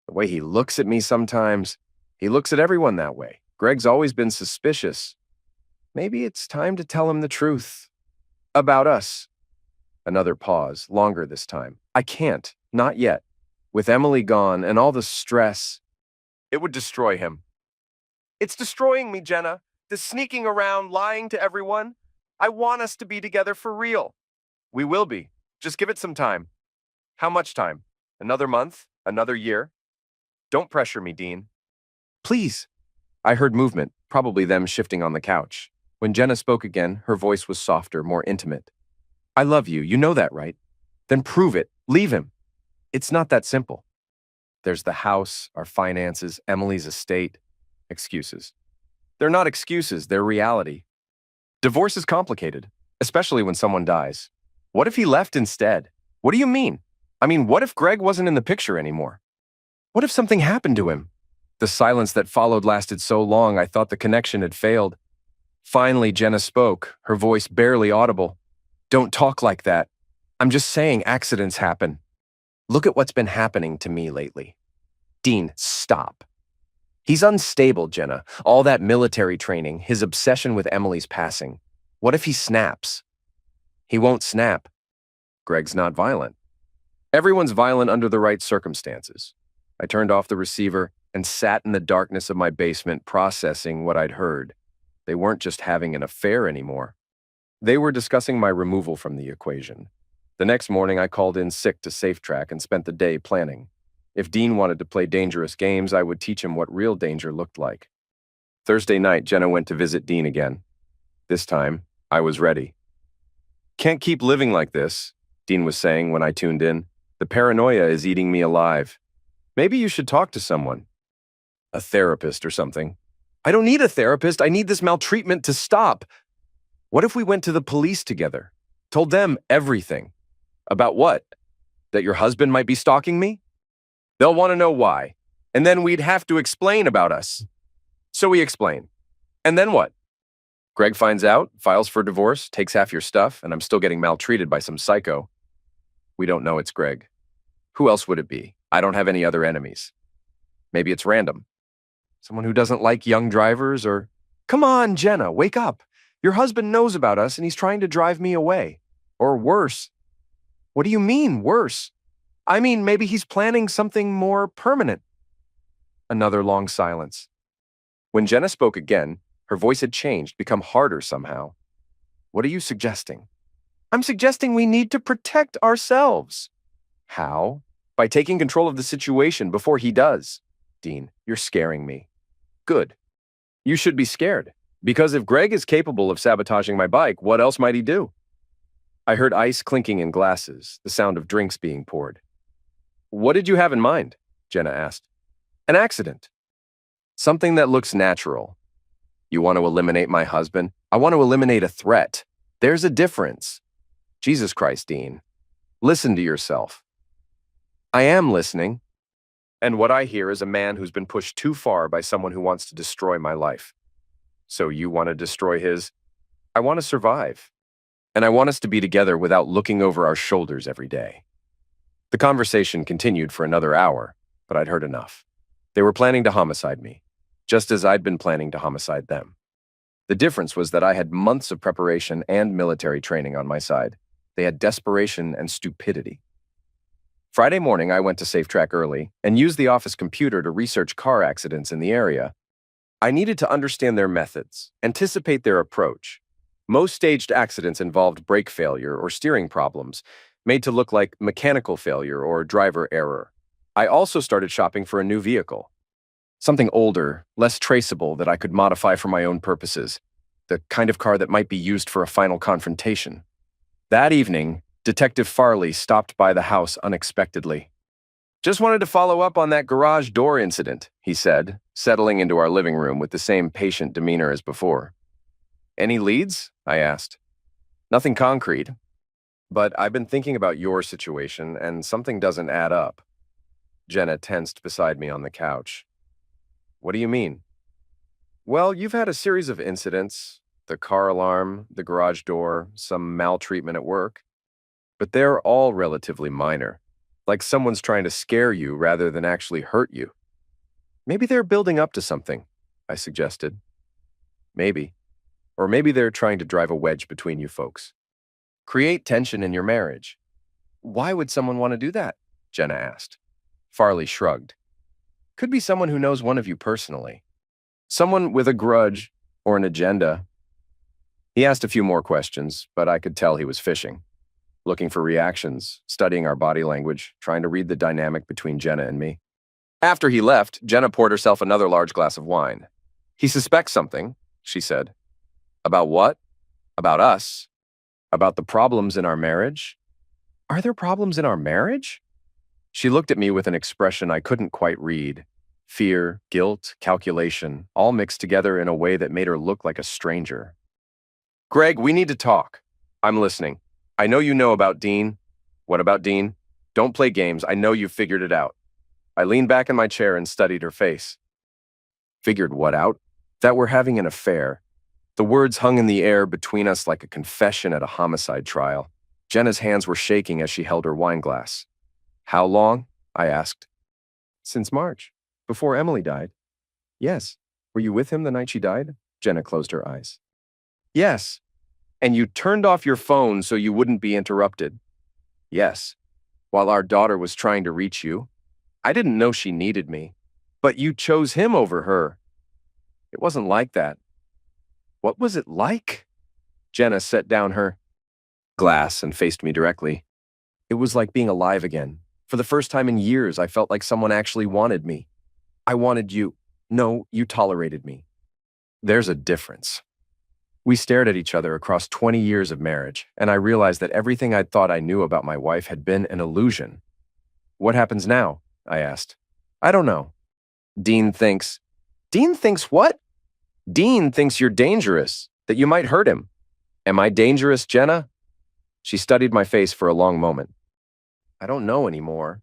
The way he looks at me sometimes, he looks at everyone that way. Greg's always been suspicious. Maybe it's time to tell him the truth. About us. Another pause, longer this time. I can't, not yet. With Emily gone and all the stress, it would destroy him. It's destroying me, Jenna. This sneaking around, lying to everyone. I want us to be together for real. We will be. Just give it some time. How much time? Another month? Another year? Don't pressure me, Dean. Please. I heard movement, probably them shifting on the couch. When Jenna spoke again, her voice was softer, more intimate. I love you. You know that, right? Then prove it. Leave him. It's not that simple. There's the house, our finances, Emily's estate. Excuses. They're not excuses, they're reality. Divorce is complicated, especially when someone dies. What if he left instead? What do you mean? I mean, what if Greg wasn't in the picture anymore? What if something happened to him? The silence that followed lasted so long I thought the connection had failed. Finally, Jenna spoke, her voice barely audible. Don't talk like that. I'm just saying accidents happen. Look at what's been happening to me lately. Dean, stop. He's unstable, Jenna. All that military training, his obsession with Emily's passing. What if he snaps? He won't snap. Greg's not violent. Everyone's violent under the right circumstances. I turned off the receiver and sat in the darkness of my basement processing what I'd heard. They weren't just having an affair anymore. They were discussing my removal from the equation. The next morning, I called in sick to SafeTrack and spent the day planning. If Dean wanted to play dangerous games, I would teach him what real danger looked like. Thursday night, Jenna went to visit Dean again. This time, I was ready. Can't keep living like this, Dean was saying when I tuned in. The paranoia is eating me alive. Maybe you should talk to someone. A therapist or something. I don't need a therapist. I need this maltreatment to stop. What if we went to the police together? Told them everything. About what? That your husband might be stalking me? They'll want to know why. And then we'd have to explain about us. So we explain. And then what? Greg finds out, files for divorce, takes half your stuff, and I'm still getting maltreated by some psycho. We don't know it's Greg. Who else would it be? I don't have any other enemies. Maybe it's random. Someone who doesn't like young drivers or... Come on, Jenna, wake up. Your husband knows about us and he's trying to drive me away. Or worse. What do you mean, worse? I mean, maybe he's planning something more permanent. Another long silence. When Jenna spoke again, her voice had changed, become harder somehow. What are you suggesting? I'm suggesting we need to protect ourselves. How? By taking control of the situation before he does. Dean, you're scaring me. Good. You should be scared, because if Greg is capable of sabotaging my bike, what else might he do? I heard ice clinking in glasses, the sound of drinks being poured. What did you have in mind? Jenna asked. An accident. Something that looks natural. You want to eliminate my husband? I want to eliminate a threat. There's a difference. Jesus Christ, Dean. Listen to yourself. I am listening. And what I hear is a man who's been pushed too far by someone who wants to destroy my life. So you want to destroy his? I want to survive. And I want us to be together without looking over our shoulders every day. The conversation continued for another hour, but I'd heard enough. They were planning to homicide me, just as I'd been planning to homicide them. The difference was that I had months of preparation and military training on my side. They had desperation and stupidity. Friday morning, I went to SafeTrack early and used the office computer to research car accidents in the area. I needed to understand their methods, anticipate their approach. Most staged accidents involved brake failure or steering problems, made to look like mechanical failure or driver error. I also started shopping for a new vehicle. Something older, less traceable that I could modify for my own purposes. The kind of car that might be used for a final confrontation. That evening, Detective Farley stopped by the house unexpectedly. Just wanted to follow up on that garage door incident, he said, settling into our living room with the same patient demeanor as before. Any leads? I asked. Nothing concrete. But I've been thinking about your situation, and something doesn't add up. Jenna tensed beside me on the couch. What do you mean? Well, you've had a series of incidents. The car alarm, the garage door, some maltreatment at work. But they're all relatively minor, like someone's trying to scare you rather than actually hurt you. Maybe they're building up to something, I suggested. Maybe. Or maybe they're trying to drive a wedge between you folks. Create tension in your marriage. Why would someone want to do that? Jenna asked. Farley shrugged. Could be someone who knows one of you personally. Someone with a grudge or an agenda. He asked a few more questions, but I could tell he was fishing. Looking for reactions, studying our body language, trying to read the dynamic between Jenna and me. After he left, Jenna poured herself another large glass of wine. He suspects something, she said. About what? About us. About the problems in our marriage. Are there problems in our marriage? She looked at me with an expression I couldn't quite read. Fear, guilt, calculation, all mixed together in a way that made her look like a stranger. Greg, we need to talk. I'm listening. I know you know about Dean. What about Dean? Don't play games. I know you've figured it out. I leaned back in my chair and studied her face. Figured what out? That we're having an affair. The words hung in the air between us like a confession at a homicide trial. Jenna's hands were shaking as she held her wine glass. How long? I asked. Since March, before Emily died. Yes. Were you with him the night she died? Jenna closed her eyes. Yes. And you turned off your phone so you wouldn't be interrupted. Yes. While our daughter was trying to reach you. I didn't know she needed me. But you chose him over her. It wasn't like that. What was it like? Jenna set down her glass and faced me directly. It was like being alive again. For the first time in years, I felt like someone actually wanted me. I wanted you. No, you tolerated me. There's a difference. We stared at each other across 20 years of marriage, and I realized that everything I'd thought I knew about my wife had been an illusion. What happens now? I asked. I don't know. Dean thinks. Dean thinks what? Dean thinks you're dangerous, that you might hurt him. Am I dangerous, Jenna? She studied my face for a long moment. I don't know anymore.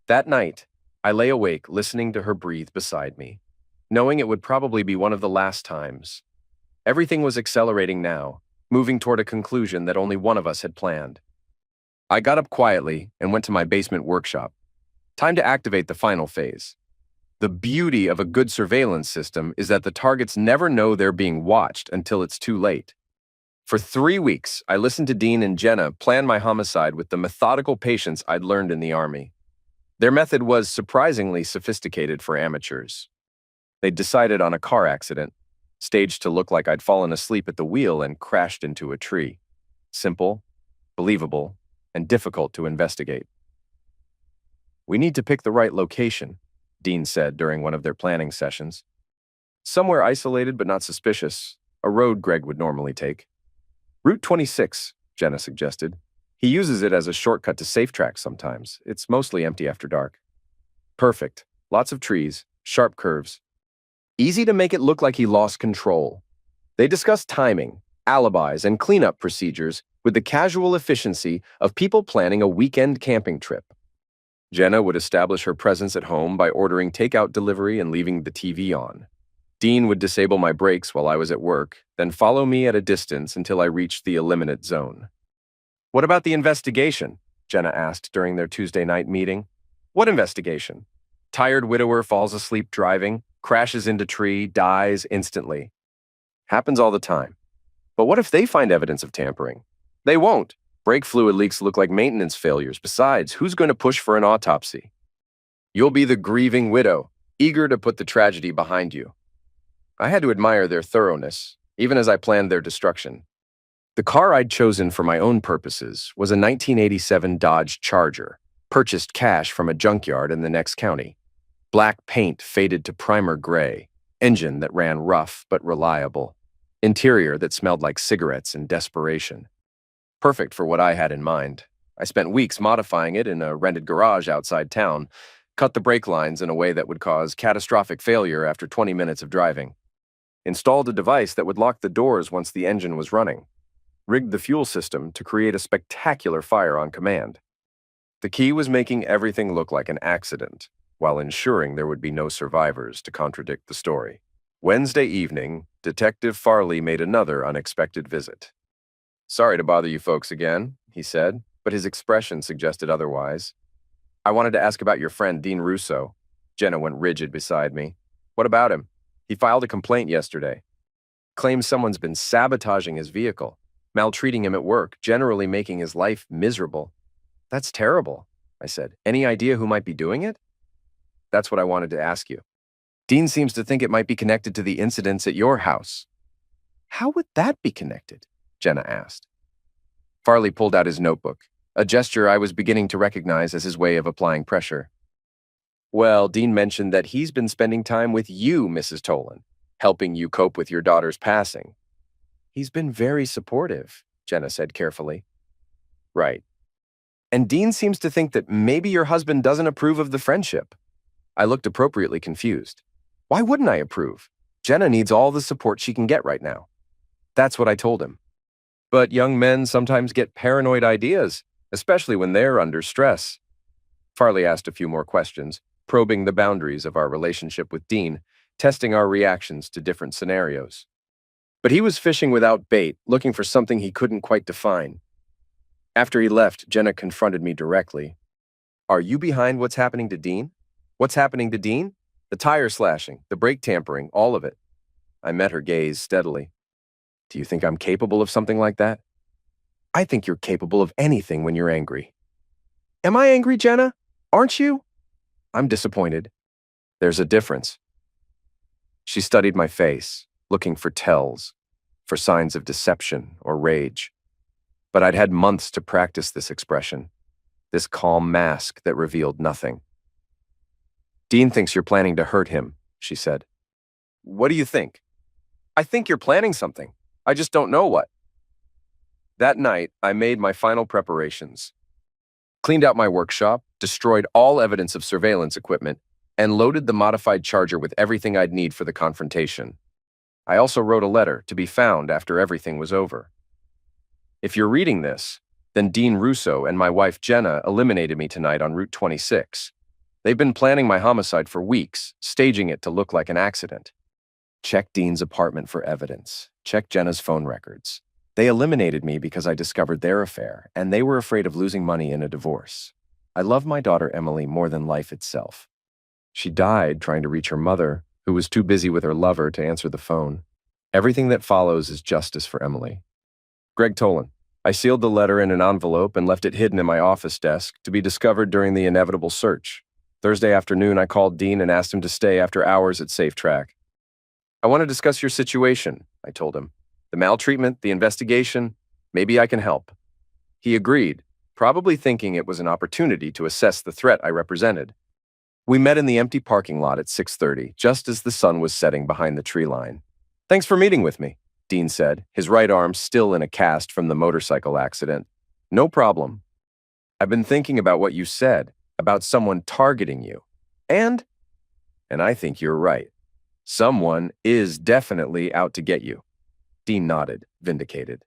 That night, I lay awake listening to her breathe beside me, knowing it would probably be one of the last times. Everything was accelerating now, moving toward a conclusion that only one of us had planned. I got up quietly and went to my basement workshop. Time to activate the final phase. The beauty of a good surveillance system is that the targets never know they're being watched until it's too late. For 3 weeks, I listened to Dean and Jenna plan my homicide with the methodical patience I'd learned in the Army. Their method was surprisingly sophisticated for amateurs. They'd decided on a car accident, staged to look like I'd fallen asleep at the wheel and crashed into a tree. Simple, believable, and difficult to investigate. "We need to pick the right location," Dean said during one of their planning sessions. "Somewhere isolated but not suspicious, a road Greg would normally take." "Route 26, Jenna suggested. "He uses it as a shortcut to safe track sometimes. It's mostly empty after dark." "Perfect. Lots of trees, sharp curves. Easy to make it look like he lost control." They discussed timing, alibis, and cleanup procedures with the casual efficiency of people planning a weekend camping trip. Jenna would establish her presence at home by ordering takeout delivery and leaving the TV on. Dean would disable my brakes while I was at work, then follow me at a distance until I reached the eliminate zone. "What about the investigation?" Jenna asked during their Tuesday night meeting. "What investigation?" "Tired widower falls asleep driving, crashes into tree, dies instantly." "Happens all the time. But what if they find evidence of tampering?" "They won't. Brake fluid leaks look like maintenance failures. Besides, who's going to push for an autopsy?" "You'll be the grieving widow, eager to put the tragedy behind you." I had to admire their thoroughness, even as I planned their destruction. The car I'd chosen for my own purposes was a 1987 Dodge Charger, purchased cash from a junkyard in the next county. Black paint faded to primer gray, engine that ran rough but reliable, interior that smelled like cigarettes and desperation. Perfect for what I had in mind. I spent weeks modifying it in a rented garage outside town, cut the brake lines in a way that would cause catastrophic failure after 20 minutes of driving. Installed a device that would lock the doors once the engine was running. Rigged the fuel system to create a spectacular fire on command. The key was making everything look like an accident, while ensuring there would be no survivors to contradict the story. Wednesday evening, Detective Farley made another unexpected visit. "Sorry to bother you folks again," he said, but his expression suggested otherwise. "I wanted to ask about your friend, Dean Russo." Jenna went rigid beside me. "What about him?" "He filed a complaint yesterday. Claims someone's been sabotaging his vehicle, maltreating him at work, generally making his life miserable." "That's terrible," I said. "Any idea who might be doing it?" "That's what I wanted to ask you. Dean seems to think it might be connected to the incidents at your house." "How would that be connected?" Jenna asked. Farley pulled out his notebook, a gesture I was beginning to recognize as his way of applying pressure. "Well, Dean mentioned that he's been spending time with you, Mrs. Tolan, helping you cope with your daughter's passing." "He's been very supportive," Jenna said carefully. "Right. And Dean seems to think that maybe your husband doesn't approve of the friendship." I looked appropriately confused. Why wouldn't I approve? Jenna needs all the support she can get right now. That's what I told him. But young men sometimes get paranoid ideas, especially when they're under stress. Farley asked a few more questions, probing the boundaries of our relationship with Dean, testing our reactions to different scenarios. But he was fishing without bait, looking for something he couldn't quite define. After he left, Jenna confronted me directly. "Are you behind what's happening to Dean?" "What's happening to Dean?" "The tire slashing, the brake tampering, all of it." I met her gaze steadily. "Do you think I'm capable of something like that?" "I think you're capable of anything when you're angry." "Am I angry, Jenna? Aren't you?" "I'm disappointed." "There's a difference." She studied my face, looking for tells, for signs of deception or rage. But I'd had months to practice this expression, this calm mask that revealed nothing. "Dean thinks you're planning to hurt him," she said. "What do you think?" "I think you're planning something. I just don't know what." That night, I made my final preparations. Cleaned out my workshop, destroyed all evidence of surveillance equipment, and loaded the modified Charger with everything I'd need for the confrontation. I also wrote a letter to be found after everything was over. If you're reading this, then Dean Russo and my wife Jenna eliminated me tonight on Route 26. They've been planning my homicide for weeks, staging it to look like an accident. Check Dean's apartment for evidence. Check Jenna's phone records. They eliminated me because I discovered their affair, and they were afraid of losing money in a divorce. I love my daughter Emily more than life itself. She died trying to reach her mother, who was too busy with her lover to answer the phone. Everything that follows is justice for Emily. Greg Tolan. I sealed the letter in an envelope and left it hidden in my office desk to be discovered during the inevitable search. Thursday afternoon, I called Dean and asked him to stay after hours at Safe Track. I want to discuss your situation, I told him. The maltreatment, the investigation, maybe I can help. He agreed, probably thinking it was an opportunity to assess the threat I represented. We met in the empty parking lot at 6:30, just as the sun was setting behind the tree line. Thanks for meeting with me, Dean said, his right arm still in a cast from the motorcycle accident. No problem. I've been thinking about what you said, about someone targeting you. And I think you're right. Someone is definitely out to get you. Dean nodded, vindicated.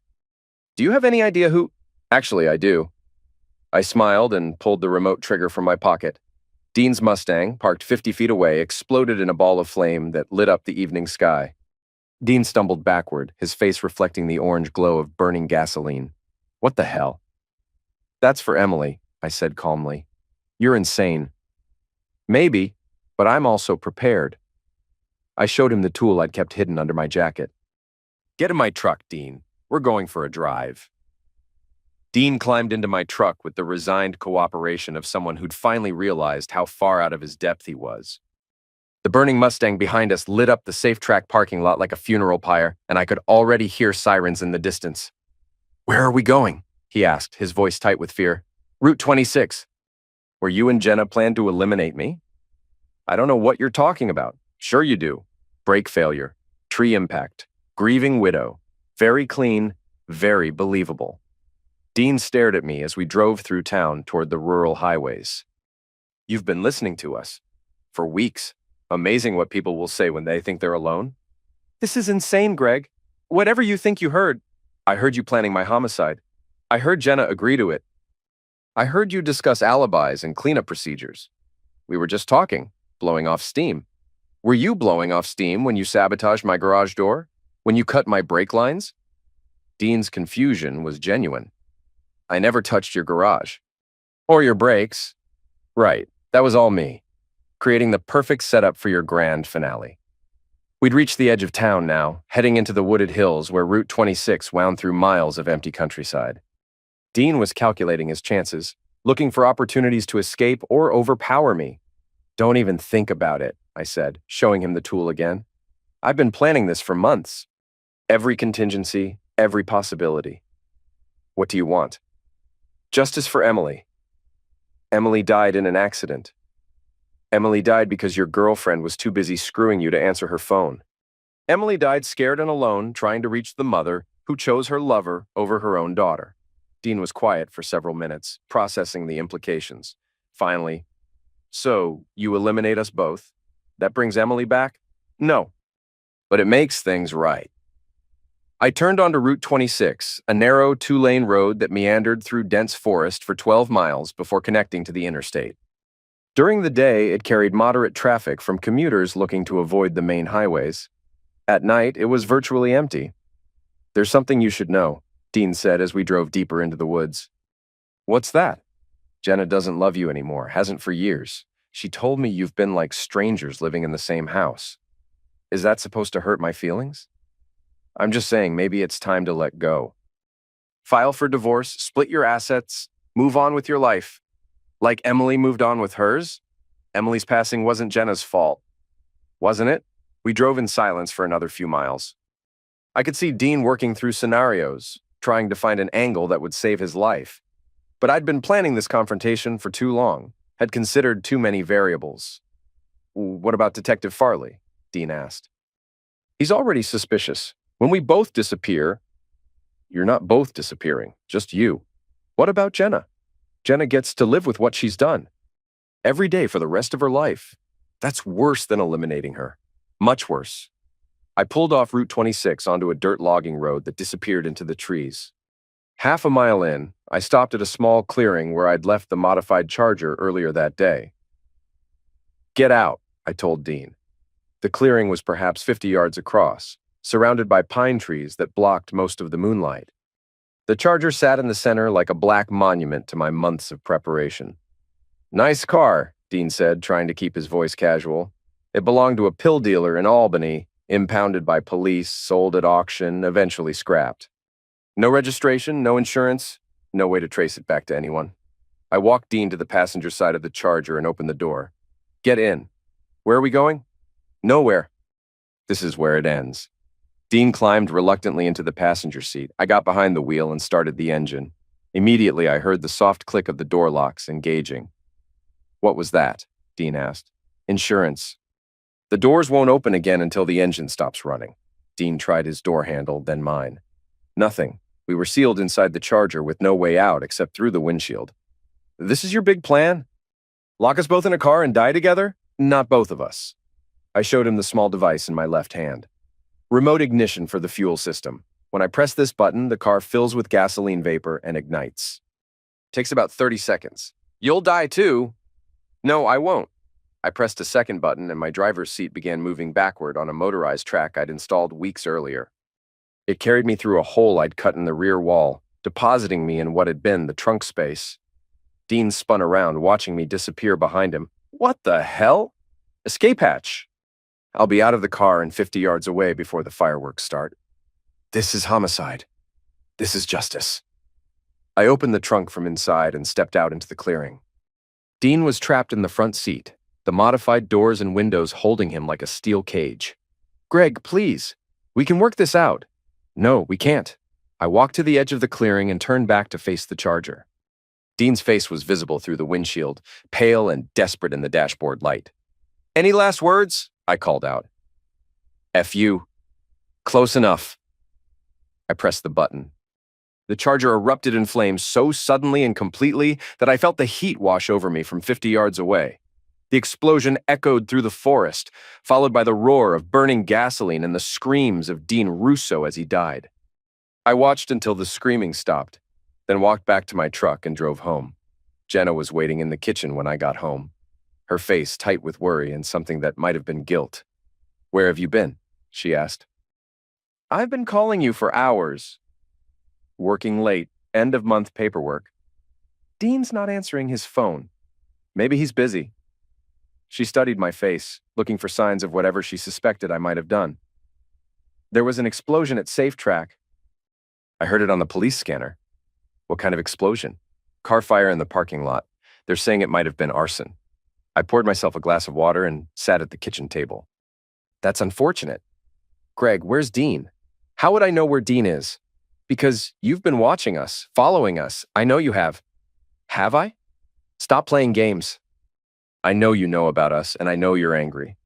Do you have any idea who? Actually, I do. I smiled and pulled the remote trigger from my pocket. Dean's Mustang, parked 50 feet away, exploded in a ball of flame that lit up the evening sky. Dean stumbled backward, his face reflecting the orange glow of burning gasoline. What the hell? That's for Emily, I said calmly. You're insane. Maybe, but I'm also prepared. I showed him the tool I'd kept hidden under my jacket. Get in my truck, Dean. We're going for a drive. Dean climbed into my truck with the resigned cooperation of someone who'd finally realized how far out of his depth he was. The burning Mustang behind us lit up the Safe Track parking lot like a funeral pyre, and I could already hear sirens in the distance. Where are we going? He asked, his voice tight with fear. Route 26. Where you and Jenna plan to eliminate me? I don't know what you're talking about. Sure you do. Brake failure, tree impact, grieving widow. Very clean, very believable. Dean stared at me as we drove through town toward the rural highways. You've been listening to us. For weeks. Amazing what people will say when they think they're alone. This is insane, Greg. Whatever you think you heard. I heard you planning my homicide. I heard Jenna agree to it. I heard you discuss alibis and cleanup procedures. We were just talking, blowing off steam. Were you blowing off steam when you sabotaged my garage door? When you cut my brake lines? Dean's confusion was genuine. I never touched your garage. Or your brakes. Right, that was all me. Creating the perfect setup for your grand finale. We'd reached the edge of town now, heading into the wooded hills where Route 26 wound through miles of empty countryside. Dean was calculating his chances, looking for opportunities to escape or overpower me. Don't even think about it, I said, showing him the tool again. I've been planning this for months. Every contingency, every possibility. What do you want? Justice for Emily. Emily died in an accident. Emily died because your girlfriend was too busy screwing you to answer her phone. Emily died scared and alone, trying to reach the mother who chose her lover over her own daughter. Dean was quiet for several minutes, processing the implications. Finally, so you eliminate us both? That brings Emily back? No. But it makes things right. I turned onto Route 26, a narrow two-lane road that meandered through dense forest for 12 miles before connecting to the interstate. During the day, it carried moderate traffic from commuters looking to avoid the main highways. At night, it was virtually empty. There's something you should know, Dean said as we drove deeper into the woods. What's that? Jenna doesn't love you anymore, hasn't for years. She told me you've been like strangers living in the same house. Is that supposed to hurt my feelings? I'm just saying maybe it's time to let go. File for divorce, split your assets, move on with your life. Like Emily moved on with hers? Emily's passing wasn't Jenna's fault. Wasn't it? We drove in silence for another few miles. I could see Dean working through scenarios, trying to find an angle that would save his life. But I'd been planning this confrontation for too long, had considered too many variables. What about Detective Farley? Dean asked. He's already suspicious. When we both disappear, you're not both disappearing, just you. What about Jenna? Jenna gets to live with what she's done. Every day for the rest of her life. That's worse than eliminating her. Much worse. I pulled off Route 26 onto a dirt logging road that disappeared into the trees. Half a mile in, I stopped at a small clearing where I'd left the modified Charger earlier that day. Get out, I told Dean. The clearing was perhaps 50 yards across, surrounded by pine trees that blocked most of the moonlight. The Charger sat in the center like a black monument to my months of preparation. "Nice car," Dean said, trying to keep his voice casual. "It belonged to a pill dealer in Albany, impounded by police, sold at auction, eventually scrapped. No registration, no insurance, no way to trace it back to anyone." I walked Dean to the passenger side of the Charger and opened the door. "Get in." "Where are we going?" "Nowhere." This is where it ends. Dean climbed reluctantly into the passenger seat. I got behind the wheel and started the engine. Immediately, I heard the soft click of the door locks engaging. "What was that?" Dean asked. "Insurance." "The doors won't open again until the engine stops running." Dean tried his door handle, then mine. "Nothing. We were sealed inside the Charger with no way out except through the windshield." "This is your big plan? Lock us both in a car and die together?" "Not both of us." I showed him the small device in my left hand. "Remote ignition for the fuel system. When I press this button, the car fills with gasoline vapor and ignites. Takes about 30 seconds. You'll die too." "No, I won't." I pressed a second button and my driver's seat began moving backward on a motorized track I'd installed weeks earlier. It carried me through a hole I'd cut in the rear wall, depositing me in what had been the trunk space. Dean spun around, watching me disappear behind him. "What the hell?" "Escape hatch." "I'll be out of the car and 50 yards away before the fireworks start." "This is homicide. This is justice." I opened the trunk from inside and stepped out into the clearing. Dean was trapped in the front seat, the modified doors and windows holding him like a steel cage. "Greg, please. We can work this out." "No, we can't." I walked to the edge of the clearing and turned back to face the Charger. Dean's face was visible through the windshield, pale and desperate in the dashboard light. "Any last words?" I called out. "F you." "Close enough." I pressed the button. The Charger erupted in flames so suddenly and completely that I felt the heat wash over me from 50 yards away. The explosion echoed through the forest, followed by the roar of burning gasoline and the screams of Dean Russo as he died. I watched until the screaming stopped, then walked back to my truck and drove home. Jenna was waiting in the kitchen when I got home, her face tight with worry and something that might have been guilt. "Where have you been?" she asked. "I've been calling you for hours." "Working late, end-of-month paperwork." "Dean's not answering his phone." "Maybe he's busy." She studied my face, looking for signs of whatever she suspected I might have done. "There was an explosion at Safe Track." "I heard it on the police scanner." "What kind of explosion?" "Car fire in the parking lot. They're saying it might have been arson." I poured myself a glass of water and sat at the kitchen table. "That's unfortunate." "Greg, where's Dean?" "How would I know where Dean is?" "Because you've been watching us, following us. I know you have." "Have I?" "Stop playing games." "I know you know about us, and I know you're angry."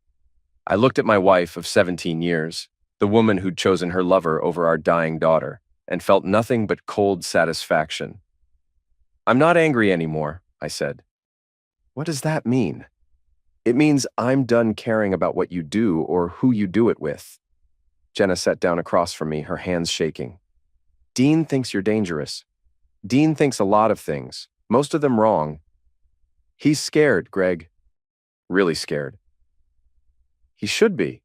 I looked at my wife of 17 years, the woman who'd chosen her lover over our dying daughter, and felt nothing but cold satisfaction. "I'm not angry anymore," I said. "What does that mean?" "It means I'm done caring about what you do or who you do it with." Jenna sat down across from me, her hands shaking. "Dean thinks you're dangerous. Dean thinks a lot of things, most of them wrong. He's scared, Greg. Really scared." "He should be."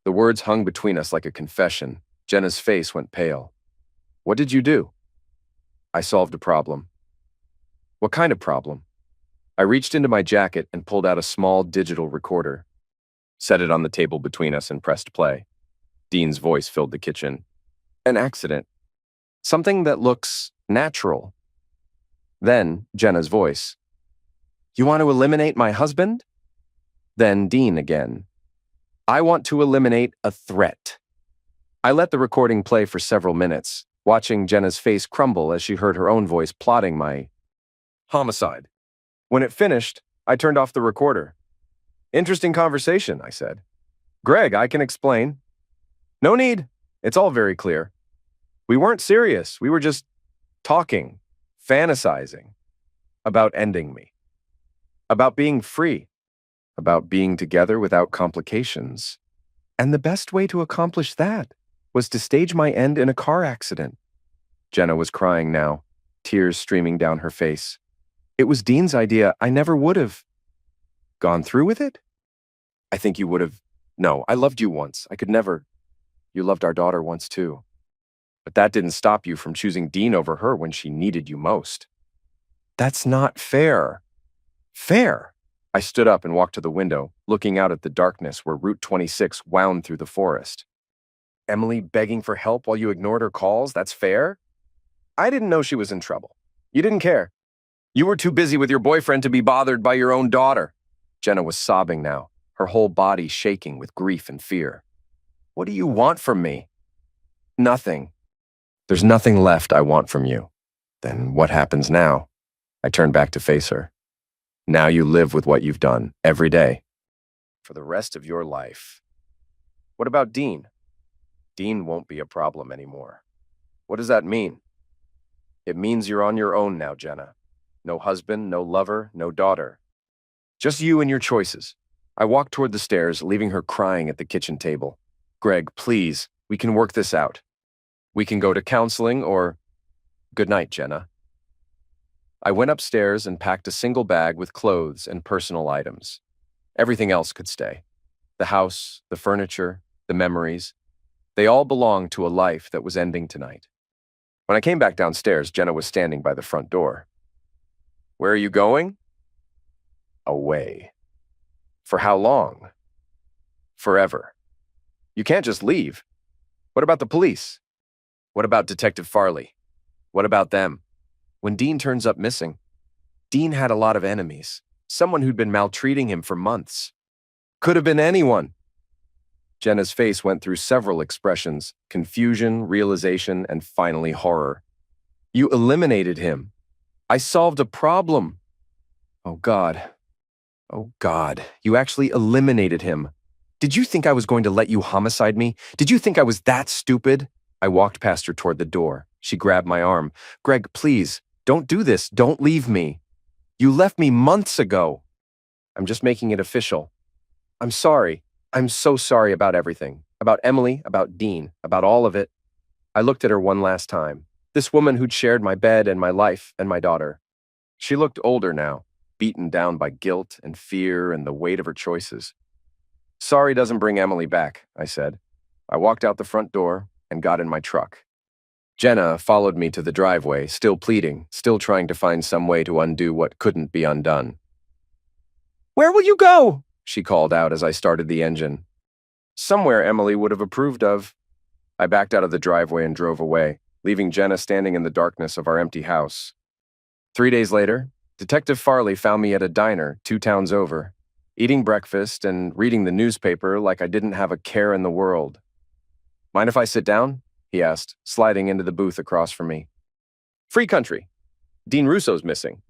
The words hung between us like a confession. Jenna's face went pale. "What did you do?" "I solved a problem." "What kind of problem?" I reached into my jacket and pulled out a small digital recorder, set it on the table between us and pressed play. Dean's voice filled the kitchen. "An accident. Something that looks natural." Then Jenna's voice. "You want to eliminate my husband?" Then Dean again. "I want to eliminate a threat." I let the recording play for several minutes, watching Jenna's face crumble as she heard her own voice plotting my homicide. When it finished, I turned off the recorder. "Interesting conversation," I said. "Greg, I can explain." "No need. It's all very clear. We weren't serious. We were just talking, fantasizing about ending me, about being free, about being together without complications. And the best way to accomplish that was to stage my end in a car accident." Jenna was crying now, tears streaming down her face. "It was Dean's idea. I never would have gone through with it." "I think you would have No, I loved you once. I could never. You loved our daughter once too. But that didn't stop you from choosing Dean over her when she needed you most. That's not fair. Fair. I stood up and walked to the window, looking out at the darkness where Route 26 wound through the forest. Emily begging for help while you ignored her calls? That's fair? I didn't know she was in trouble. You didn't care. You were too busy with your boyfriend to be bothered by your own daughter. Jenna was sobbing now, her whole body shaking with grief and fear. What do you want from me? Nothing. There's nothing left I want from you. Then what happens now? I turned back to face her. Now you live with what you've done every day. For the rest of your life. What about Dean? Dean won't be a problem anymore. What does that mean? It means you're on your own now, Jenna. No husband, no lover, no daughter. Just you and your choices. I walked toward the stairs, leaving her crying at the kitchen table. Greg, please, we can work this out. We can go to counseling or... Good night, Jenna. I went upstairs and packed a single bag with clothes and personal items. Everything else could stay. The house, the furniture, the memories. They all belonged to a life that was ending tonight. When I came back downstairs, Jenna was standing by the front door. Where are you going? Away. For how long? Forever. You can't just leave. What about the police? What about Detective Farley? What about them? When Dean turns up missing, Dean had a lot of enemies. Someone who'd been maltreating him for months. Could have been anyone. Jenna's face went through several expressions: confusion, realization, and finally horror. You eliminated him. I solved a problem. Oh God. Oh God, you actually eliminated him. Did you think I was going to let you homicide me? Did you think I was that stupid? I walked past her toward the door. She grabbed my arm. Greg, please, don't do this. Don't leave me. You left me months ago. I'm just making it official. I'm sorry. I'm so sorry about everything. About Emily, about Dean, about all of it. I looked at her one last time. This woman who'd shared my bed and my life and my daughter. She looked older now, beaten down by guilt and fear and the weight of her choices. Sorry doesn't bring Emily back, I said. I walked out the front door and got in my truck. Jenna followed me to the driveway, still pleading, still trying to find some way to undo what couldn't be undone. Where will you go? She called out as I started the engine. Somewhere Emily would have approved of. I backed out of the driveway and drove away, leaving Jenna standing in the darkness of our empty house. 3 days later, Detective Farley found me at a diner 2 towns over, eating breakfast and reading the newspaper like I didn't have a care in the world. Mind if I sit down? He asked, sliding into the booth across from me. Free country. Dean Russo's missing.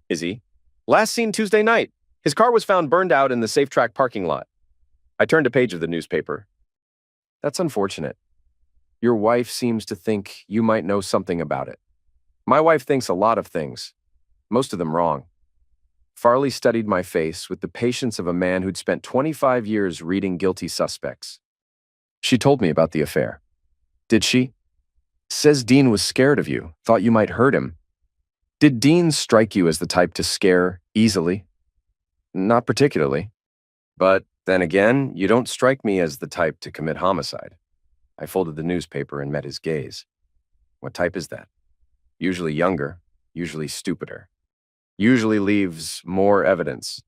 Is he? Last seen Tuesday night. His car was found burned out in the Safe Track parking lot. I turned a page of the newspaper. That's unfortunate. Your wife seems to think you might know something about it. My wife thinks a lot of things, most of them wrong. Farley studied my face with the patience of a man who'd spent 25 years reading guilty suspects. She told me about the affair. Did she? Says Dean was scared of you, thought you might hurt him. Did Dean strike you as the type to scare easily? Not particularly. But then again, you don't strike me as the type to commit homicide. I folded the newspaper and met his gaze. What type is that? Usually younger, usually stupider. Usually leaves more evidence.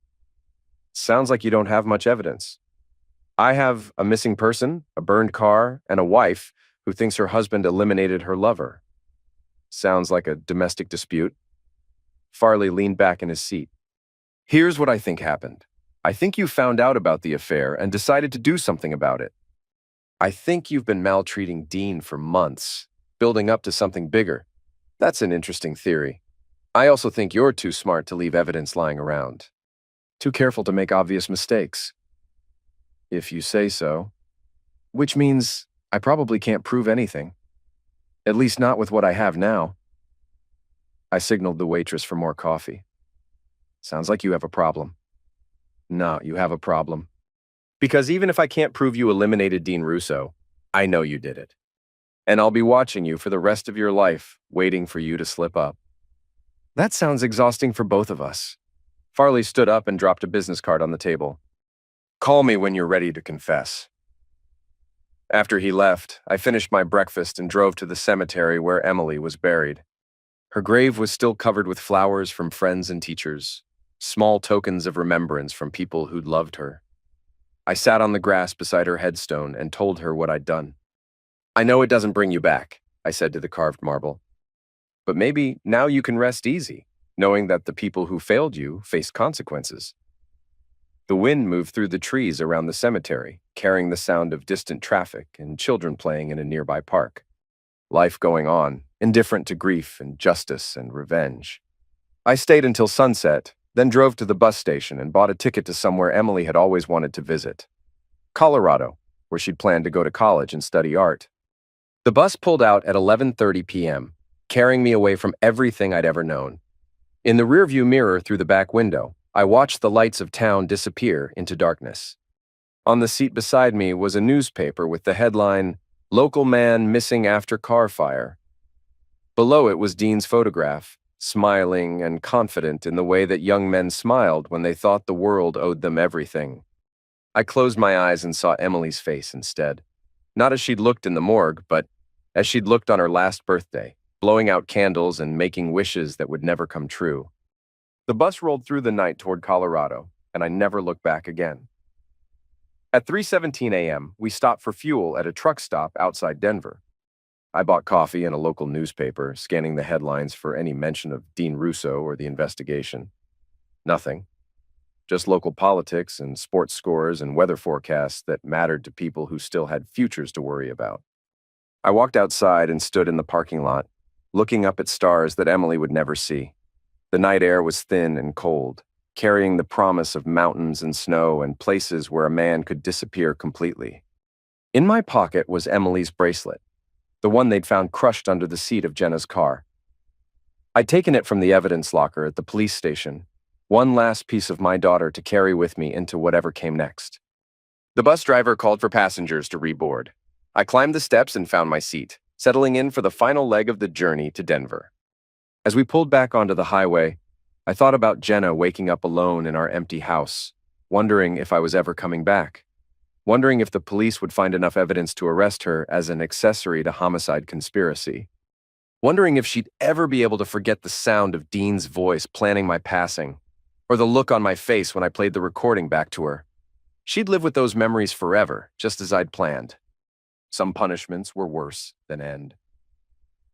Sounds like you don't have much evidence. I have a missing person, a burned car, and a wife who thinks her husband eliminated her lover. Sounds like a domestic dispute. Farley leaned back in his seat. Here's what I think happened. I think you found out about the affair and decided to do something about it. I think you've been maltreating Dean for months, building up to something bigger. That's an interesting theory. I also think you're too smart to leave evidence lying around. Too careful to make obvious mistakes. If you say so. Which means I probably can't prove anything. At least not with what I have now. I signaled the waitress for more coffee. Sounds like you have a problem. No, you have a problem. Because even if I can't prove you eliminated Dean Russo, I know you did it. And I'll be watching you for the rest of your life, waiting for you to slip up. That sounds exhausting for both of us. Farley stood up and dropped a business card on the table. Call me when you're ready to confess. After he left, I finished my breakfast and drove to the cemetery where Emily was buried. Her grave was still covered with flowers from friends and teachers, small tokens of remembrance from people who'd loved her. I sat on the grass beside her headstone and told her what I'd done. I know it doesn't bring you back, I said to the carved marble. But maybe now you can rest easy, knowing that the people who failed you faced consequences. The wind moved through the trees around the cemetery, carrying the sound of distant traffic and children playing in a nearby park. Life going on, indifferent to grief and justice and revenge. I stayed until sunset, then drove to the bus station and bought a ticket to somewhere Emily had always wanted to visit. Colorado, where she'd planned to go to college and study art. The bus pulled out at 11:30 p.m., carrying me away from everything I'd ever known. In the rearview mirror through the back window, I watched the lights of town disappear into darkness. On the seat beside me was a newspaper with the headline, "Local Man Missing After Car Fire." Below it was Dean's photograph, smiling and confident in the way that young men smiled when they thought the world owed them everything. I closed my eyes and saw Emily's face instead. Not as she'd looked in the morgue, but as she'd looked on her last birthday, blowing out candles and making wishes that would never come true. The bus rolled through the night toward Colorado, and I never looked back again. At 3:17 a.m., we stopped for fuel at a truck stop outside Denver. I bought coffee and a local newspaper, scanning the headlines for any mention of Dean Russo or the investigation. Nothing. Just local politics and sports scores and weather forecasts that mattered to people who still had futures to worry about. I walked outside and stood in the parking lot, looking up at stars that Emily would never see. The night air was thin and cold, carrying the promise of mountains and snow and places where a man could disappear completely. In my pocket was Emily's bracelet, the one they'd found crushed under the seat of Jenna's car. I'd taken it from the evidence locker at the police station, one last piece of my daughter to carry with me into whatever came next. The bus driver called for passengers to reboard. I climbed the steps and found my seat, settling in for the final leg of the journey to Denver. As we pulled back onto the highway, I thought about Jenna waking up alone in our empty house, wondering if I was ever coming back, wondering if the police would find enough evidence to arrest her as an accessory to homicide conspiracy, wondering if she'd ever be able to forget the sound of Dean's voice planning my passing, or the look on my face when I played the recording back to her. She'd live with those memories forever, just as I'd planned. Some punishments were worse than end.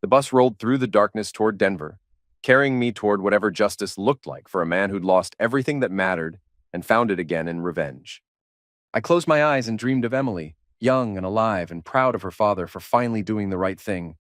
The bus rolled through the darkness toward Denver, carrying me toward whatever justice looked like for a man who'd lost everything that mattered and found it again in revenge. I closed my eyes and dreamed of Emily, young and alive and proud of her father for finally doing the right thing,